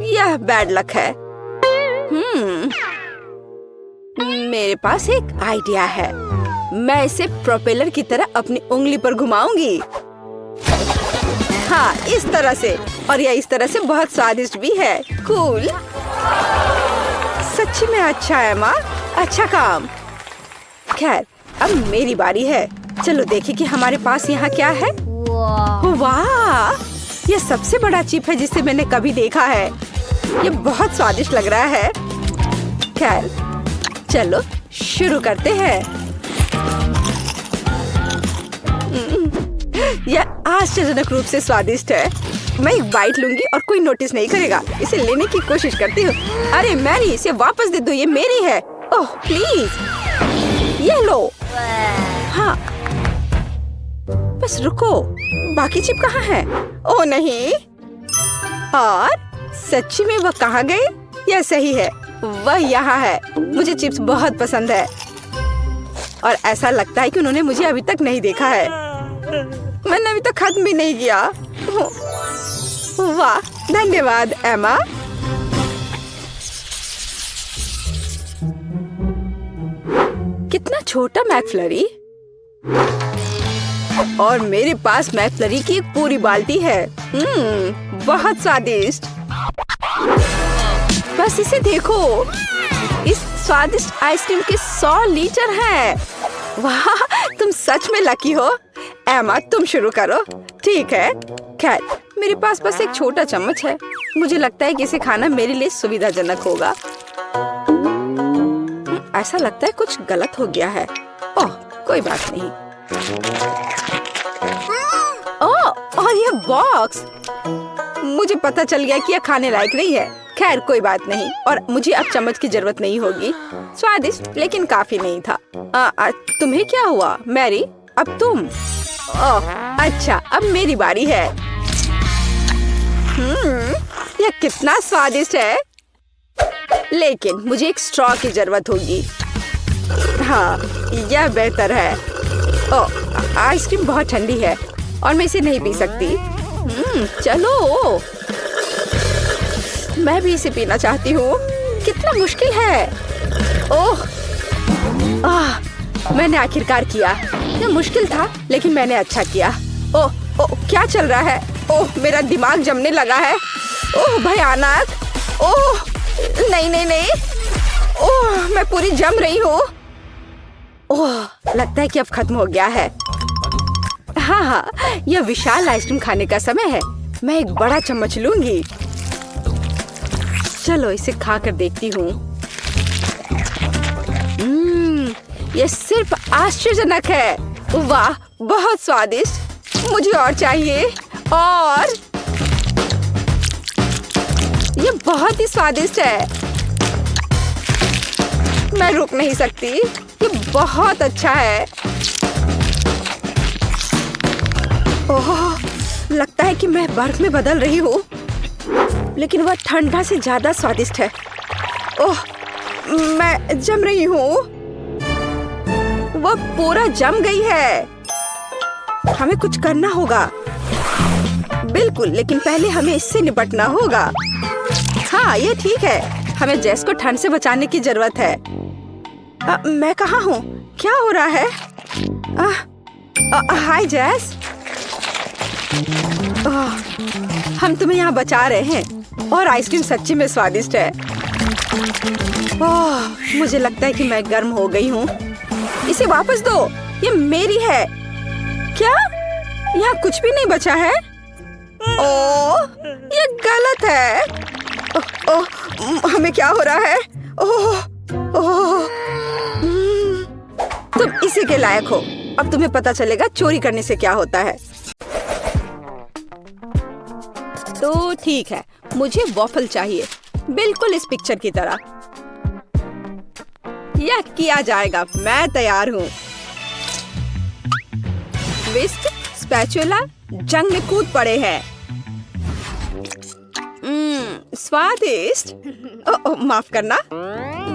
यह बैड लक है। मेरे पास एक आइडिया है। मैं इसे प्रोपेलर की तरह अपनी उंगली पर घुमाऊंगी। हाँ, इस तरह से। और यह इस तरह से बहुत स्वादिष्ट भी है। कूल। सच्ची में अच्छा है माँ, अच्छा काम। खैर, अब मेरी बारी है। चलो देखें कि हमारे पास यहाँ क्या है। वाह, यह सबसे बड़ा चिप है जिसे मैंने कभी देखा है। यह बहुत स्वादिष्ट लग रहा है। खैर, चलो शुरू करते हैं। यह आश्चर्यजनक रूप से स्वादिष्ट है। मैं एक बाइट लूंगी और कोई नोटिस नहीं करेगा। इसे लेने की कोशिश करती हूँ। अरे मैरी, इसे वापस दे दो, ये मेरी है। ओह प्लीज, ये लो। हाँ, बस रुको, बाकी चिप कहाँ है? ओह नहीं। और सच्ची में वह कहाँ गई? यह सही है, वह यहाँ है। मुझे चिप्स बहुत पसंद है और ऐसा लगता है कि उन्होंने मुझे अभी तक नहीं देखा है। मैंने अभी तक खत्म भी नहीं किया। वाह, धन्यवाद एमा। कितना छोटा मैकफ्लरी। और मेरे पास मैकफ्लरी की एक पूरी बाल्टी है। बहुत स्वादिष्ट। बस इसे देखो, इस स्वादिष्ट आइसक्रीम के 100 लीटर हैं। वाह, तुम सच में लकी हो। एमा, तुम शुरू करो। ठीक है। खैर, मेरे पास बस एक छोटा चम्मच है। मुझे लगता है कि इसे खाना मेरे लिए सुविधाजनक होगा। ऐसा लगता है कुछ गलत हो गया है। ओह, कोई बात नहीं। ओह, और ये बॉक्स, मुझे पता चल गया कि यह खाने लायक नहीं है। खैर, कोई बात नहीं। और मुझे अब चम्मच की जरूरत नहीं होगी। स्वादिष्ट लेकिन काफी नहीं था। तुम्हें क्या हुआ मैरी? अब तुम। ओह, अच्छा, अब मेरी बारी है। यह कितना स्वादिष्ट है। लेकिन मुझे एक स्ट्रॉ की जरूरत होगी। हाँ, यह बेहतर है। ओह, आइसक्रीम बहुत ठंडी है और मैं इसे नहीं पी सकती। चलो, मैं भी इसे पीना चाहती हूँ। कितना मुश्किल है। ओह, मैंने आखिरकार किया। यह मुश्किल था लेकिन मैंने अच्छा किया। ओह, क्या चल रहा है? ओह, मेरा दिमाग जमने लगा है। ओह, भयानक। ओह, नहीं नहीं नहीं। ओह, मैं पूरी जम रही हूँ। ओह, लगता है कि अब खत्म हो गया है। हाँ, यह विशाल आइसक्रीम खाने का समय है। मैं एक बड़ा चम्मच लूंगी। चलो, इसे खाकर देखती हूँ। यह सिर्फ आश्चर्यजनक है। वाह, बहुत स्वादिष्ट। मुझे और चाहिए। और यह बहुत ही स्वादिष्ट है। मैं रुक नहीं सकती। यह बहुत अच्छा है। ओह, लगता है कि मैं बर्फ में बदल रही हूँ, लेकिन वह ठंडा से ज्यादा स्वादिष्ट है। ओह, मैं जम रही हूँ। वह पूरा जम गई है। हमें कुछ करना होगा। बिल्कुल, लेकिन पहले हमें इससे निपटना होगा। हाँ, ये ठीक है। हमें जेस को ठंड से बचाने की जरूरत है। मैं कहाँ हूँ? क्या हो रहा है? हाय जेस। हम तुम्हें यहाँ बचा रहे हैं और आइसक्रीम सच्ची में स्वादिष्ट है। मुझे लगता है कि मैं गर्म हो गई हूँ। इसे वापस दो, ये मेरी है। क्या? यहाँ कुछ भी नहीं बचा है? ओह, ये गलत है। हमें क्या हो रहा है? ओह, तुम इसी के लायक हो। अब तुम्हें पता चलेगा चोरी करने से क्या होता है। तो ठीक है, मुझे वॉफल चाहिए, बिल्कुल इस पिक्चर की तरह। यह किया जाएगा। मैं तैयार हूँ। विस्क, स्पैचुला जंग में कूद पड़े हैं। स्वादिष्ट। माफ करना।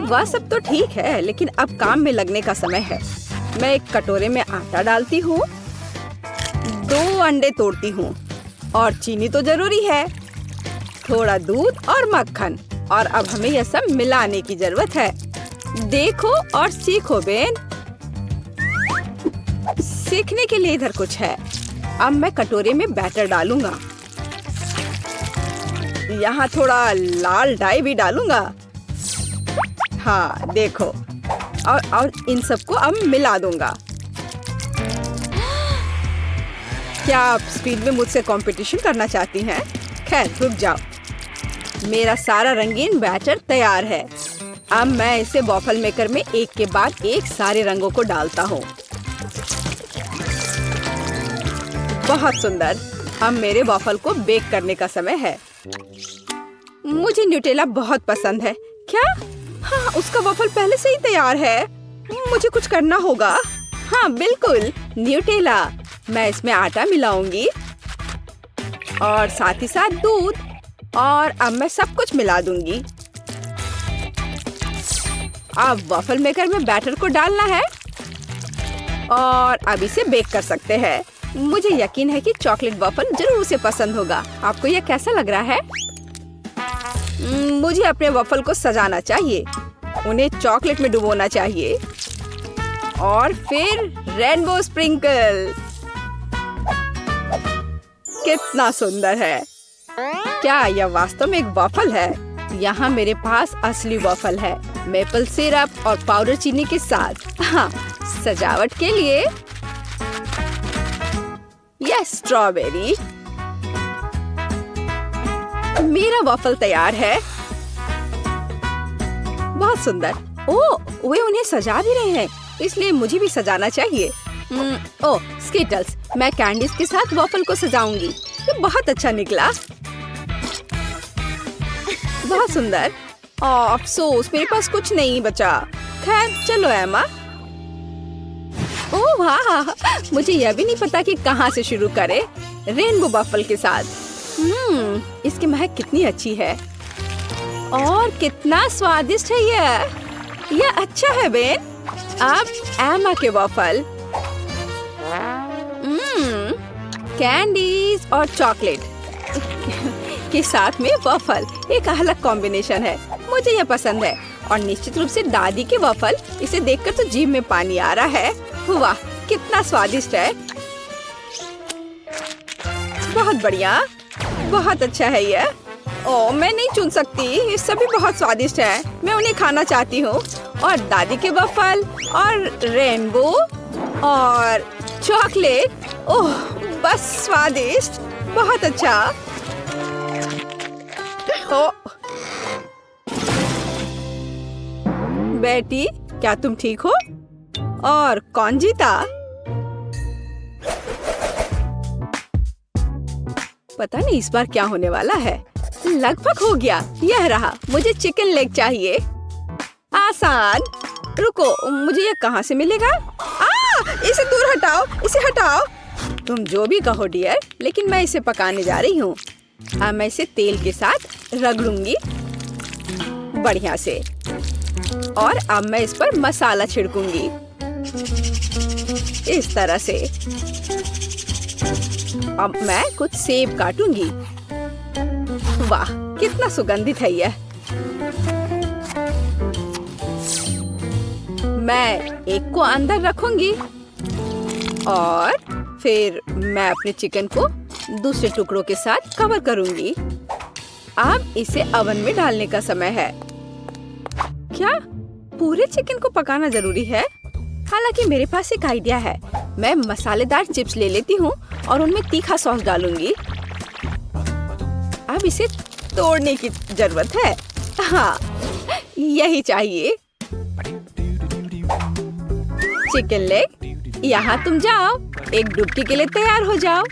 वह सब तो ठीक है, लेकिन अब काम में लगने का समय है। मैं एक कटोरे में आटा डालती हूँ, 2 अंडे तोड़ती हूँ और चीनी तो जरूरी है, थोड़ा दूध और मक्खन। और अब हमें यह सब मिलाने की जरूरत है। देखो और सीखो बेन। सीखने के लिए इधर कुछ है। अब मैं कटोरे में बैटर डालूंगा। यहाँ थोड़ा लाल डाई भी डालूंगा। हाँ, देखो। और इन सबको अब मिला दूंगा। क्या आप स्पीड में मुझसे कंपटीशन करना चाहती हैं? खैर, रुक जाओ। मेरा सारा रंगीन बैटर तैयार है। अब मैं इसे वॉफल मेकर में एक के बाद एक सारे रंगों को डालता हूँ। बहुत सुंदर। अब मेरे वॉफल को बेक करने का समय है। मुझे न्यूटेला बहुत पसंद है। क्या? हाँ, उसका वॉफल पहले से ही तैयार है। मुझे कुछ करना होगा। हाँ, बिल्कुल, न्यूटेला। मैं इसमें आटा मिलाऊंगी और साथ ही साथ दूध। और अब मैं सब कुछ मिला दूंगी। अब वॉफल मेकर में बैटर को डालना है और अब इसे बेक कर सकते हैं। मुझे यकीन है कि चॉकलेट वॉफल जरूर उसे पसंद होगा। आपको यह कैसा लग रहा है? मुझे अपने वॉफल को सजाना चाहिए। उन्हें चॉकलेट में डुबोना चाहिए। और फिर रेनबो स्प्रिंकल। कितना सुंदर है। क्या यह वास्तव में एक वॉफल है? यहाँ मेरे पास असली वॉफल है, मेपल सिरप और पाउडर चीनी के साथ। हाँ, सजावट के लिए यह स्ट्रॉबेरी। मेरा वॉफल तैयार है। बहुत सुंदर। ओह, वे उन्हें सजा भी रहे हैं, इसलिए मुझे भी सजाना चाहिए। ओह, स्किटल्स। मैं कैंडीज के साथ वॉफल को सजाऊंगी। ये बहुत अच्छा निकला। बहुत सुंदर। अफसोस मेरे पास कुछ नहीं बचा। खैर चलो एमा। ओह वाह, मुझे यह भी नहीं पता कि कहाँ से शुरू करें। रेनबो वॉफल के साथ। इसकी महक कितनी अच्छी है और कितना स्वादिष्ट है यह अच्छा है बेन। अब एमा के वॉफल। कैंडीज और चॉकलेट के साथ में वॉफल एक अलग कॉम्बिनेशन है। मुझे यह पसंद है और निश्चित रूप से दादी के वॉफल। इसे देखकर तो जीभ में पानी आ रहा है। वाह, कितना स्वादिष्ट है। बहुत बढ़िया, बहुत अच्छा है यह। ओह, मैं नहीं चुन सकती, ये सभी बहुत स्वादिष्ट है। मैं उन्हें खाना चाहती हूँ। और दादी के वॉफल और रेनबो और चॉकलेट। ओह, बस स्वादिष्ट, बहुत अच्छा। ओह, बेटी, क्या तुम ठीक हो? और कौन जीता? पता नहीं इस बार क्या होने वाला है। लगभग हो गया। यह रहा। मुझे चिकन लेग चाहिए। आसान। रुको, मुझे यह कहाँ से मिलेगा? इसे दूर हटाओ, इसे हटाओ। तुम जो भी कहो डियर, लेकिन मैं इसे पकाने जा रही हूँ। अब मैं इसे तेल के साथ रगड़ूंगी बढ़िया से। और अब मैं इस पर मसाला छिड़कूंगी इस तरह से। अब मैं कुछ सेब काटूंगी। वाह, कितना सुगंधित है यह। मैं एक को अंदर रखूंगी और फिर मैं अपने चिकन को दूसरे टुकड़ों के साथ कवर करूंगी। अब इसे ओवन में डालने का समय है। क्या पूरे चिकन को पकाना जरूरी है? हालांकि मेरे पास एक आइडिया है। मैं मसालेदार चिप्स ले लेती हूँ और उनमें तीखा सॉस डालूंगी। अब इसे तोड़ने की जरूरत है। हाँ, यही चाहिए। चिकन लेग, यहाँ तुम जाओ। एक डुबकी के लिए तैयार हो जाओ।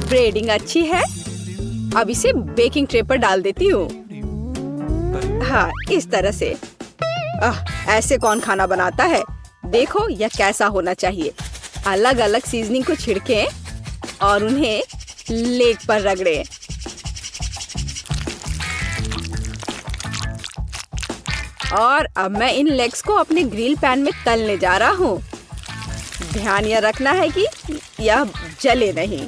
ब्रेडिंग अच्छी है। अब इसे बेकिंग ट्रे पर डाल देती हूँ। हाँ, इस तरह से। ऐसे कौन खाना बनाता है? देखो यह कैसा होना चाहिए। अलग अलग सीजनिंग को छिड़कें और उन्हें लेग पर रगड़ें। और अब मैं इन लेग्स को अपने ग्रिल पैन में तलने जा रहा हूँ। ध्यान यह रखना है कि यह जले नहीं।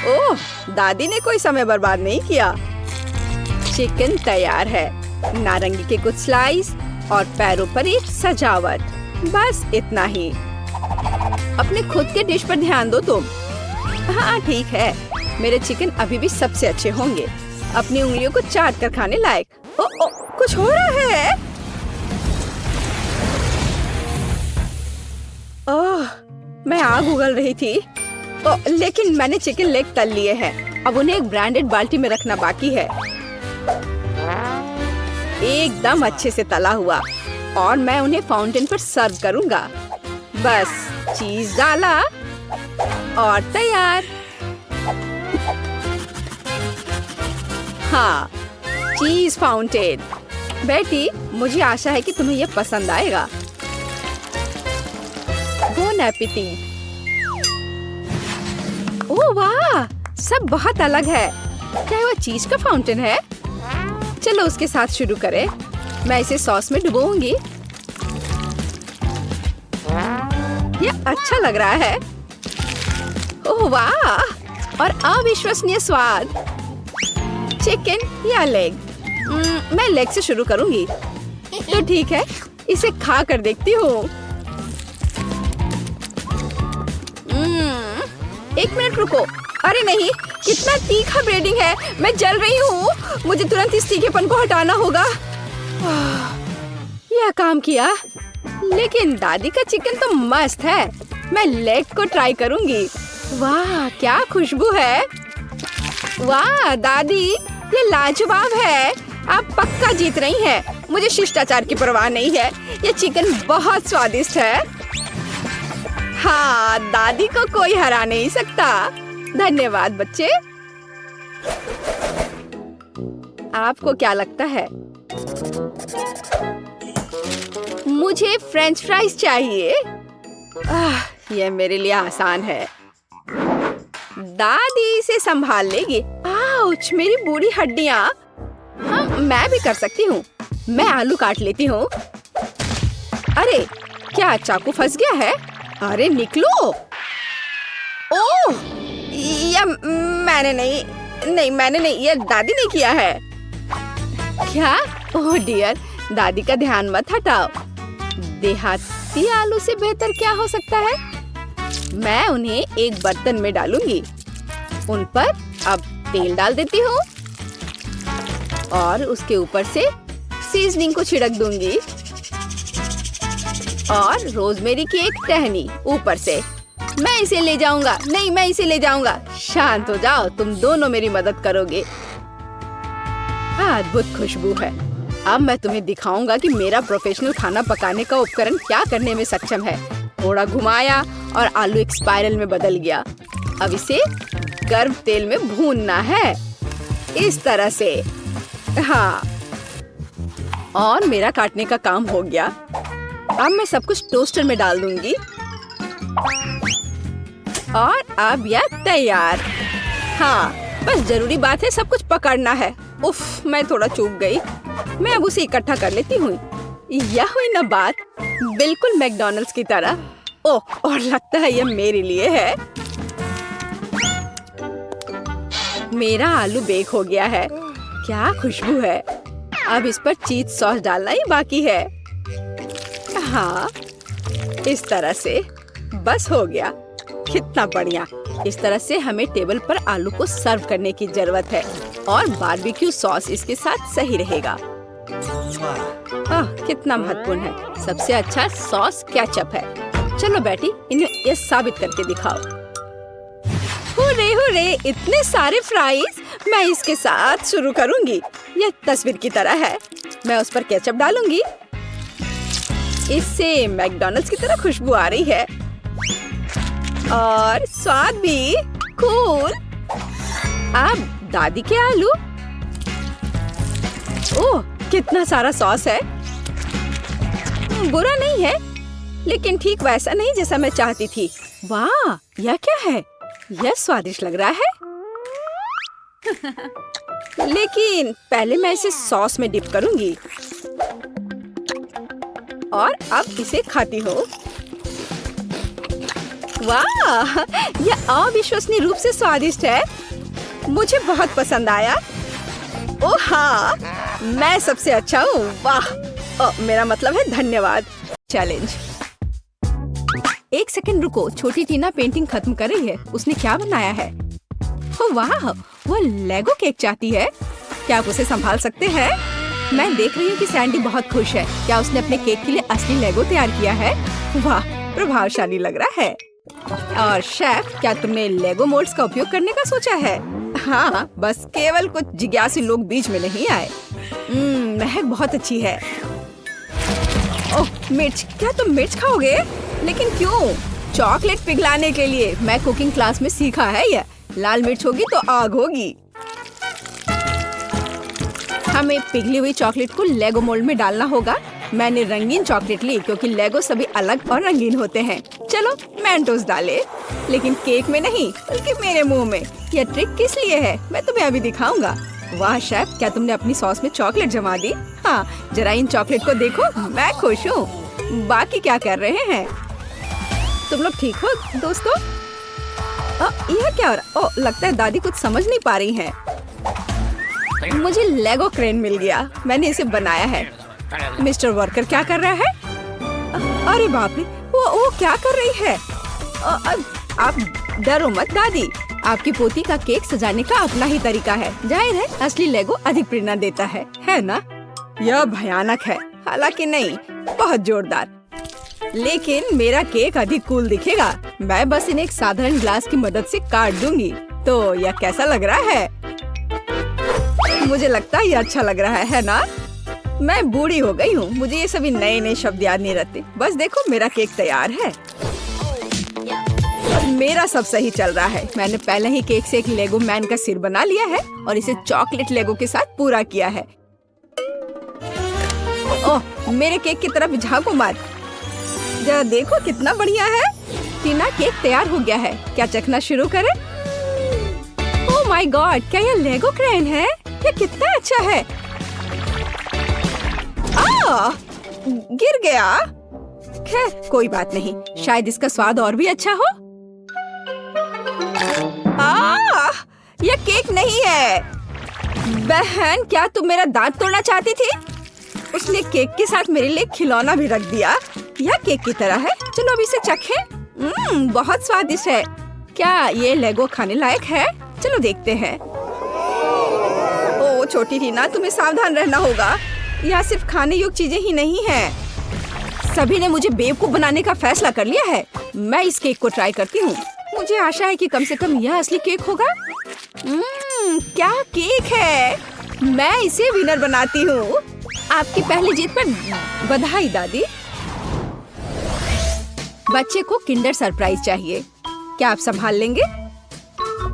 ओह, दादी ने कोई समय बर्बाद नहीं किया। चिकन तैयार है। नारंगी के कुछ स्लाइस और पैरों पर एक सजावट। बस इतना ही। अपने खुद के डिश पर ध्यान दो तुम। हाँ ठीक है, मेरे चिकन अभी भी सबसे अच्छे होंगे। अपनी उंगलियों को चाट कर खाने लायक। ओ, कुछ हो रहा है। ओह, मैं आग उगल रही थी। लेकिन मैंने चिकन लेग तल लिए हैं। अब उन्हें एक ब्रांडेड बाल्टी में रखना बाकी है। एकदम अच्छे से तला हुआ। और मैं उन्हें फाउंटेन पर सर्व करूंगा। बस चीज डाला और तैयार। हाँ, चीज फाउंटेन। बेटी, मुझे आशा है कि तुम्हें यह पसंद आएगा। Bone appétit. ओह वाह, सब बहुत अलग है। क्या वो चीज का फाउंटेन है? चलो उसके साथ शुरू करें। मैं इसे सॉस में डुबोऊंगी। यह अच्छा लग रहा है। ओह वाह, और अविश्वसनीय स्वाद। चिकन या लेग? मैं लेग से शुरू करूंगी। तो ठीक है, इसे खा कर देखती हूँ। 1 मिनट रुको। अरे नहीं, कितना तीखा ब्रेडिंग है, मैं जल रही हूँ। मुझे तुरंत इस तीखेपन को हटाना होगा। यह काम किया, लेकिन दादी का चिकन तो मस्त है। मैं लेग को ट्राई करूंगी। वाह, क्या खुशबू है। वाह दादी, ये लाजवाब है। आप पक्का जीत रही हैं। मुझे शिष्टाचार की परवाह नहीं है। ये चिकन बहुत स्वादिष्ट है। हाँ, दादी को कोई हरा नहीं सकता। धन्यवाद बच्चे। आपको क्या लगता है? मुझे फ्रेंच फ्राइज चाहिए। यह मेरे लिए आसान है। दादी इसे संभाल लेगी। आउच, मेरी बूढ़ी हड्डियां। हाँ, मैं भी कर सकती हूँ। मैं आलू काट लेती हूँ। अरे, क्या चाकू फंस गया है? अरे निकलो। ओह, यह मैंने नहीं, यह दादी ने किया है। क्या? ओह डियर, दादी का ध्यान मत हटाओ। देहाती आलू से बेहतर क्या हो सकता है? मैं उन्हें एक बर्तन में डालूंगी। उन पर अब तेल डाल देती हूँ और उसके ऊपर से सीजनिंग को छिड़क दूंगी और रोजमेरी की एक टहनी ऊपर से। मैं इसे ले जाऊंगा। नहीं, मैं इसे ले जाऊंगा। शांत हो जाओ, तुम दोनों मेरी मदद करोगे। अद्भुत खुशबू है। अब मैं तुम्हें दिखाऊंगा कि मेरा प्रोफेशनल खाना पकाने का उपकरण क्या करने में सक्षम है। थोड़ा घुमाया और आलू एक स्पाइरल में बदल गया। अब इसे गर्म तेल में भूनना है, इस तरह से। हाँ, और मेरा काटने का काम हो गया। अब मैं सब कुछ टोस्टर में डाल दूंगी और अब यह तैयार। हाँ, बस जरूरी बात है सब कुछ पकड़ना है। उफ, मैं थोड़ा चूक गई। मैं अब उसे इकट्ठा कर लेती हूँ। यह हुई ना बात, बिल्कुल मैकडॉनल्ड्स की तरह। ओह, और लगता है यह मेरे लिए है। मेरा आलू बेक हो गया है। क्या खुशबू है। अब इस पर चीज सॉस डालना ही बाकी है। हाँ, इस तरह से बस हो गया। कितना बढ़िया। इस तरह से हमें टेबल पर आलू को सर्व करने की जरूरत है और बारबेक्यू सॉस इसके साथ सही रहेगा। कितना महत्वपूर्ण है। सबसे अच्छा सॉस केचप है। चलो बेटी, इन्हें ये साबित करके दिखाओ। हुर्रे हुर्रे, इतने सारे फ्राइज। मैं इसके साथ शुरू करूंगी। यह तस्वीर की तरह है। मैं उस पर केचप डालूंगी। इससे मैकडॉनल्ड्स की तरह खुशबू आ रही है और स्वाद भी कूल। अब दादी के आलू। ओह, कितना सारा सॉस है। बुरा नहीं है, लेकिन ठीक वैसा नहीं जैसा मैं चाहती थी। वाह, यह क्या है? यह स्वादिष्ट लग रहा है। लेकिन पहले मैं इसे सॉस में डिप करूंगी और अब इसे खाती हूँ। वाह, यह अविश्वसनीय रूप से स्वादिष्ट है। मुझे बहुत पसंद आया। ओह हाँ, मैं सबसे अच्छा हूँ। वाह, मेरा मतलब है धन्यवाद। चैलेंज। 1 सेकंड रुको, छोटी टीना पेंटिंग खत्म कर रही है। उसने क्या बनाया है? ओह वाह, वो लेगो केक चाहती है। क्या आप उसे संभाल सकते हैं? मैं देख रही हूँ कि सैंडी बहुत खुश है। क्या उसने अपने केक के लिए असली लेगो तैयार किया है? वाह, प्रभावशाली लग रहा है। और शेफ, क्या तुमने लेगो मोल्ड्स का उपयोग करने का सोचा है? हाँ, बस केवल कुछ जिज्ञासु लोग बीच में नहीं आए। महक बहुत अच्छी है। ओह मिर्च, क्या तुम मिर्च खाओगे? लेकिन क्यों? चॉकलेट पिघलाने के लिए। मैं कुकिंग क्लास में सीखा है यह। लाल मिर्च होगी तो आग होगी। हमें पिघली हुई चॉकलेट को लेगो मोल्ड में डालना होगा। मैंने रंगीन चॉकलेट ली क्योंकि लेगो सभी अलग और रंगीन होते हैं। चलो मेंटोस डाले, लेकिन केक में नहीं बल्कि मेरे मुंह में। यह ट्रिक किस लिए है मैं तुम्हें अभी दिखाऊंगा। वाह शेफ, क्या तुमने अपनी सॉस में चॉकलेट जमा दी? हाँ, जरा इन चॉकलेट को देखो, मैं खुश हूँ। बाकी क्या कर रहे हैं तुम लोग? ठीक हो दोस्तों? यह क्या हो रहा? ओह, लगता है दादी कुछ समझ नहीं पा रही हैं। मुझे लेगो क्रेन मिल गया। मैंने इसे बनाया है। मिस्टर वर्कर क्या कर रहा है? अरे बाप रे, वो क्या कर रही है? आप डरो मत दादी, आपकी पोती का केक सजाने का अपना ही तरीका है। जाहिर है असली लेगो अधिक प्रेरणा देता है ना? यह भयानक है, हालांकि नहीं, बहुत जोरदार। लेकिन मेरा केक अधिक कूल दिखेगा। मैं बस इन्हें एक साधारण ग्लास की मदद से काट दूंगी। तो यह कैसा लग रहा है? मुझे लगता है ये अच्छा लग रहा है ना? मैं बूढ़ी हो गई हूँ, मुझे ये सभी नए नए शब्द याद नहीं रहते। बस देखो मेरा केक तैयार है और मेरा सब सही चल रहा है। मैंने पहले ही केक से एक लेगो मैन का सिर बना लिया है और इसे चॉकलेट लेगो के साथ पूरा किया है। ओह, मेरे केक की तरफ झांको मत, जरा देखो कितना बढ़िया है। टीना, केक तैयार हो गया है, क्या चखना शुरू करें? ओह माय गॉड, क्या यह लेगो क्रेन है? ये कितना अच्छा है। गिर गया। खैर कोई बात नहीं, शायद इसका स्वाद और भी अच्छा हो। यह केक नहीं है। बहन, क्या तुम मेरा दांत तोड़ना चाहती थी? उसने केक के साथ मेरे लिए खिलौना भी रख दिया। यह केक की तरह है, चलो अब इसे चखें। बहुत स्वादिष्ट है। क्या ये लेगो खाने लायक है? चलो देखते हैं। ओ छोटी टीना, तुम्हें सावधान रहना होगा। यहाँ सिर्फ खाने योग्य चीजें ही नहीं हैं। सभी ने मुझे बेवकूफ बनाने का फैसला कर लिया है। मैं इस केक को ट्राई करती हूँ। मुझे आशा है कि कम से कम यह असली केक होगा। क्या केक है! मैं इसे विनर बनाती हूँ। आपकी पहली जीत पर बधाई दादी। बच्चे को किंडर सरप्राइज चाहिए, क्या आप संभाल लेंगे?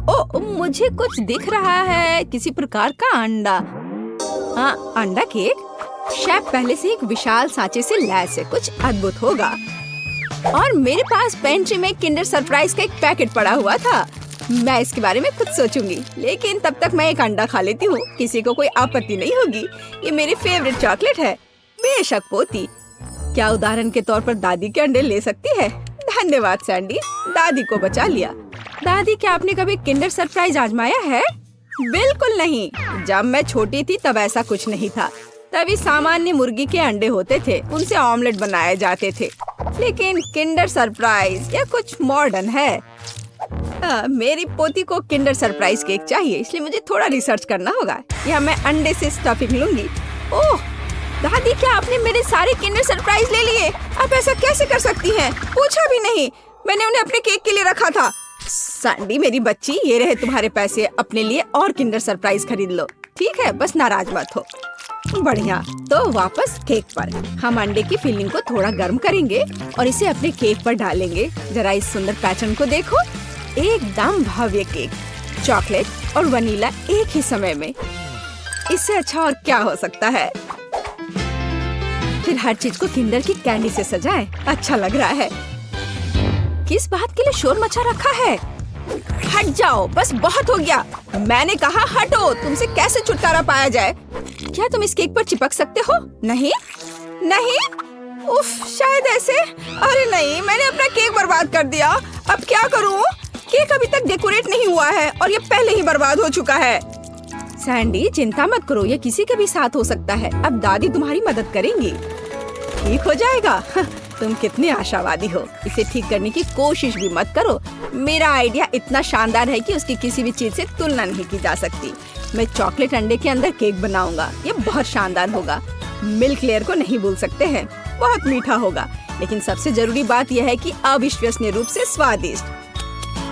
ओ, मुझे कुछ दिख रहा है, किसी प्रकार का अंडा। हाँ, अंडा केक। शेफ पहले से एक विशाल सांचे से लैस है, कुछ अद्भुत होगा। और मेरे पास पेंट्री में किंडर सरप्राइज का एक पैकेट पड़ा हुआ था। मैं इसके बारे में कुछ सोचूंगी, लेकिन तब तक मैं एक अंडा खा लेती हूँ। किसी को कोई आपत्ति नहीं होगी। ये मेरी फेवरेट चॉकलेट है। बेशक पोती, क्या उदाहरण के तौर पर दादी के अंडे ले सकती है? धन्यवाद सैंडी, दादी को बचा लिया। दादी, क्या आपने कभी किंडर सरप्राइज आजमाया है? बिल्कुल नहीं। जब मैं छोटी थी तब ऐसा कुछ नहीं था। तभी सामान्य मुर्गी के अंडे होते थे, उनसे ऑमलेट बनाए जाते थे। लेकिन किंडर सरप्राइज यह कुछ मॉडर्न है। मेरी पोती को किंडर सरप्राइज केक चाहिए, इसलिए मुझे थोड़ा रिसर्च करना होगा। यहाँ मैं अंडे से स्टफिंग लूंगी। ओह दादी, क्या आपने मेरे सारे किंडर सरप्राइज ले लिए? आप ऐसा कैसे कर सकती हैं? पूछा भी नहीं, मैंने उन्हें अपने केक के लिए रखा था। सैंडी मेरी बच्ची, ये रहे तुम्हारे पैसे, अपने लिए और किंडर सरप्राइज खरीद लो। ठीक है, बस नाराज मत हो। बढ़िया, तो वापस केक पर। हम अंडे की फिलिंग को थोड़ा गर्म करेंगे और इसे अपने केक पर डालेंगे। जरा इस सुंदर पैटर्न को देखो, एकदम भव्य केक। चॉकलेट और वनीला एक ही समय में, इससे अच्छा और क्या हो सकता है? फिर हर चीज को किंडर की कैंडी से सजाएं। अच्छा लग रहा है। किस बात के लिए शोर मचा रखा है? हट जाओ, बस बहुत हो गया। मैंने कहा हटो। तुमसे कैसे छुटकारा पाया जाए? क्या तुम इस केक पर चिपक सकते हो? नहीं नहीं, उफ, शायद ऐसे। अरे नहीं, मैंने अपना केक बर्बाद कर दिया। अब क्या करूं? केक अभी तक डेकोरेट नहीं हुआ है और ये पहले ही बर्बाद हो चुका है। सैंडी, चिंता मत करो, ये किसी के भी साथ हो सकता है। अब दादी तुम्हारी मदद करेंगी। ठीक हो जाएगा। तुम कितने आशावादी हो। इसे ठीक करने की कोशिश भी मत करो। मेरा आइडिया इतना शानदार है कि उसकी किसी भी चीज से तुलना नहीं की जा सकती। मैं चॉकलेट अंडे के अंदर केक बनाऊंगा। ये बहुत शानदार होगा। मिल्क लेयर को नहीं भूल सकते हैं, बहुत मीठा होगा। लेकिन सबसे जरूरी बात यह है कि अविश्वसनीय रूप से स्वादिष्ट।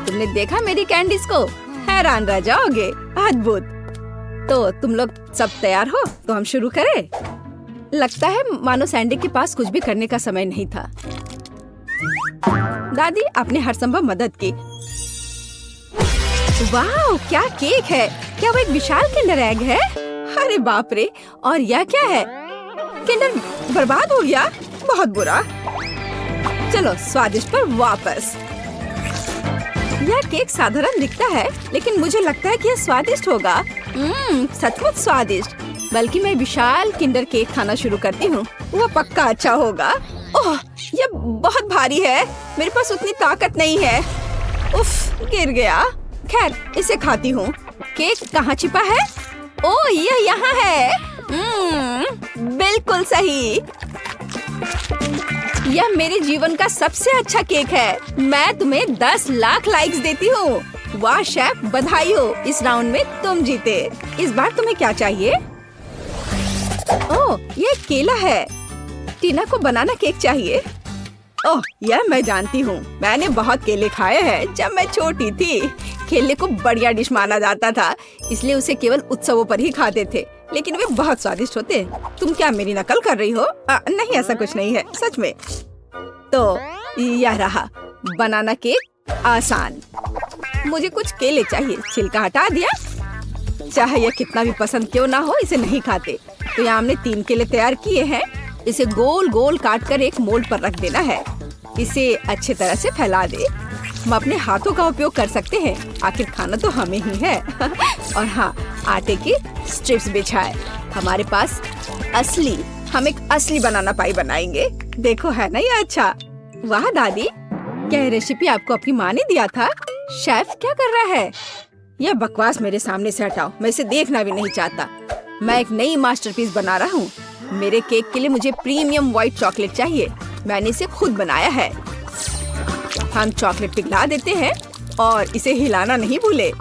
तुमने देखा मेरी कैंडीज को? हैरान रह जाओगे। अद्भुत। तो तुम लोग सब तैयार हो तो हम शुरू करें? लगता है मानो सैंडी के पास कुछ भी करने का समय नहीं था। दादी, आपने हर संभव मदद की। वाह, क्या केक है! क्या वो एक विशाल किंडर एग है? अरे बाप रे! और यह क्या है? किंडर बर्बाद हो गया। बहुत बुरा। चलो स्वादिष्ट पर वापस। यह केक साधारण दिखता है, लेकिन मुझे लगता है कि यह स्वादिष्ट होगा। सचमुच स्वादिष्ट। बल्कि मैं विशाल किंडर केक खाना शुरू करती हूँ, वह पक्का अच्छा होगा। ओह, यह बहुत भारी है, मेरे पास उतनी ताकत नहीं है। उफ, गिर गया। खैर, इसे खाती हूँ। केक कहाँ छिपा है? ओह, यह यहाँ है। बिल्कुल सही। यह मेरे जीवन का सबसे अच्छा केक है। मैं तुम्हें 10 लाख लाइक्स देती हूँ। वाह शेफ, बधाई हो, इस राउंड में तुम जीते। इस बार तुम्हें क्या चाहिए? ओह, ये केला है। टीना को बनाना केक चाहिए। ओह, यह मैं जानती हूँ। मैंने बहुत केले खाए हैं जब मैं छोटी थी। केले को बढ़िया डिश माना जाता था, इसलिए उसे केवल उत्सवों पर ही खाते थे, लेकिन वे बहुत स्वादिष्ट होते हैं। तुम क्या मेरी नकल कर रही हो? नहीं, ऐसा कुछ नहीं है, सच में। तो यह रहा बनाना केक, आसान। मुझे कुछ केले चाहिए। छिलका हटा दिया। चाहे यह कितना भी पसंद क्यों ना हो, इसे नहीं खाते। तो यहाँ हमने 3 केले तैयार किए हैं। इसे गोल गोल काट कर एक मोल्ड पर रख देना है। इसे अच्छी तरह से फैला दे। हम अपने हाथों का उपयोग कर सकते हैं, आखिर खाना तो हमें ही है। और हाँ, आटे की स्ट्रिप्स बिछाए। हमारे पास हम एक असली बनाना पाई बनाएंगे। देखो, है ना ये अच्छा? वाह दादी, क्या रेसिपी आपको अपनी माँ ने दिया था? शेफ क्या कर रहा है? यह बकवास मेरे सामने से हटाओ, मैं इसे देखना भी नहीं चाहता। मैं एक नई मास्टरपीस बना रहा हूँ। मेरे केक के लिए मुझे प्रीमियम व्हाइट चॉकलेट चाहिए। मैंने इसे खुद बनाया है। हम चॉकलेट पिघला देते हैं और इसे हिलाना नहीं भूले।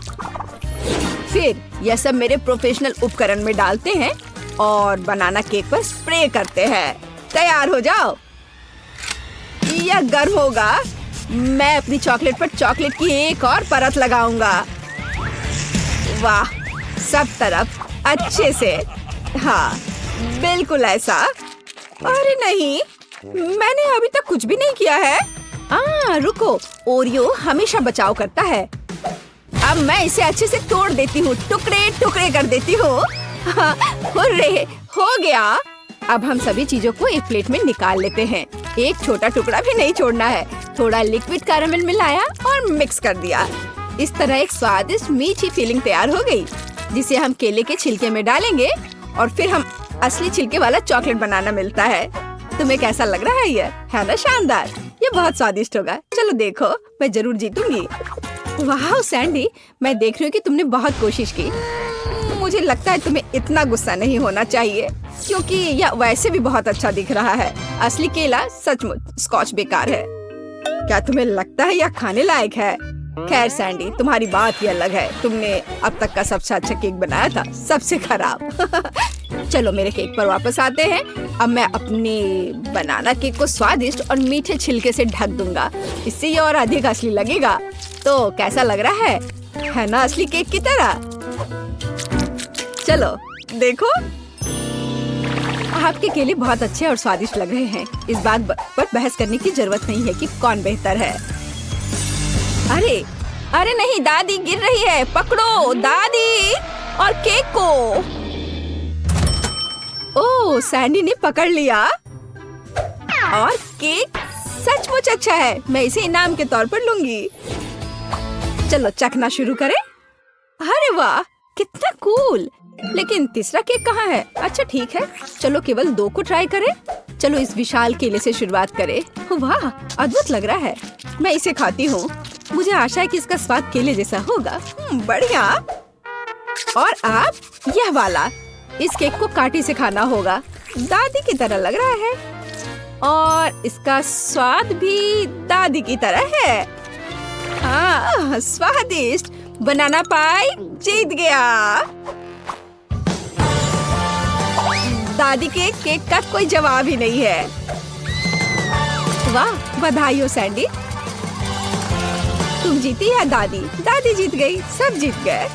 फिर यह सब मेरे प्रोफेशनल उपकरण में डालते हैं और बनाना केक पर स्प्रे करते हैं। तैयार हो जाओ। यह गर्म होगा। मैं अपनी चॉकलेट पर चॉकलेट की एक और परत लगाऊंगा। वाह, सब तरफ अच्छे से। हाँ, बिल्कुल ऐसा। अरे नहीं, मैंने अभी तक कुछ भी नहीं किया है। रुको, ओरियो हमेशा बचाव करता है। अब मैं इसे अच्छे से तोड़ देती हूँ, टुकड़े टुकड़े कर देती हूँ। हुर्रे, हो गया। अब हम सभी चीजों को एक प्लेट में निकाल लेते हैं। एक छोटा टुकड़ा भी नहीं छोड़ना है। थोड़ा लिक्विड कैरामेल मिलाया और मिक्स कर दिया। इस तरह एक स्वादिष्ट मीठी फीलिंग तैयार हो गई, जिसे हम केले के छिलके में डालेंगे और फिर हम असली छिलके वाला चॉकलेट बनाना मिलता है। तुम्हें कैसा लग रहा है? ये है ना शानदार? ये बहुत स्वादिष्ट होगा। चलो देखो, मैं जरूर जीतूंगी। वाह सैंडी, मैं देख रही हूँ कि तुमने बहुत कोशिश की। मुझे लगता है तुम्हें इतना गुस्सा नहीं होना चाहिए, क्योंकि यह वैसे भी बहुत अच्छा दिख रहा है। असली केला सचमुच स्कॉच बेकार है। क्या तुम्हें लगता है यह खाने लायक है? खैर सैंडी, तुम्हारी बात ही अलग है। तुमने अब तक का सबसे अच्छा केक बनाया था, सबसे खराब। चलो मेरे केक पर वापस आते हैं। अब मैं अपने बनाना केक को स्वादिष्ट और मीठे छिलके से ढक दूंगा। इससे ये और अधिक असली लगेगा। तो कैसा लग रहा है ना असली केक की तरह? चलो देखो, आपके केले बहुत अच्छे और स्वादिष्ट लग रहे हैं। इस बात पर बहस करने की जरूरत नहीं है कि कौन बेहतर है। अरे नहीं, दादी गिर रही है। पकड़ो दादी और केक को। ओह, सैंडी ने पकड़ लिया और केक सचमुच अच्छा है। मैं इसे इनाम के तौर पर लूंगी। चलो चखना शुरू करें। अरे वाह, कितना कूल। लेकिन तीसरा केक कहाँ है? अच्छा ठीक है, चलो केवल 2 को ट्राई करें। चलो इस विशाल केले से शुरुआत करें। वाह, अद्भुत लग रहा है। मैं इसे खाती हूँ। मुझे आशा है कि इसका स्वाद केले जैसा होगा। बढ़िया। और आप यह वाला, इस केक को कांटे से खाना होगा। दादी की तरह लग रहा है और इसका स्वाद भी दादी की तरह है। हाँ, स्वादिष्ट। बनाना पाई जीत गया। दादी के केक का कोई जवाब ही नहीं है। वाह, बधाई हो सैंडी। तुम जीती या दादी? दादी जीत गई, सब जीत गए।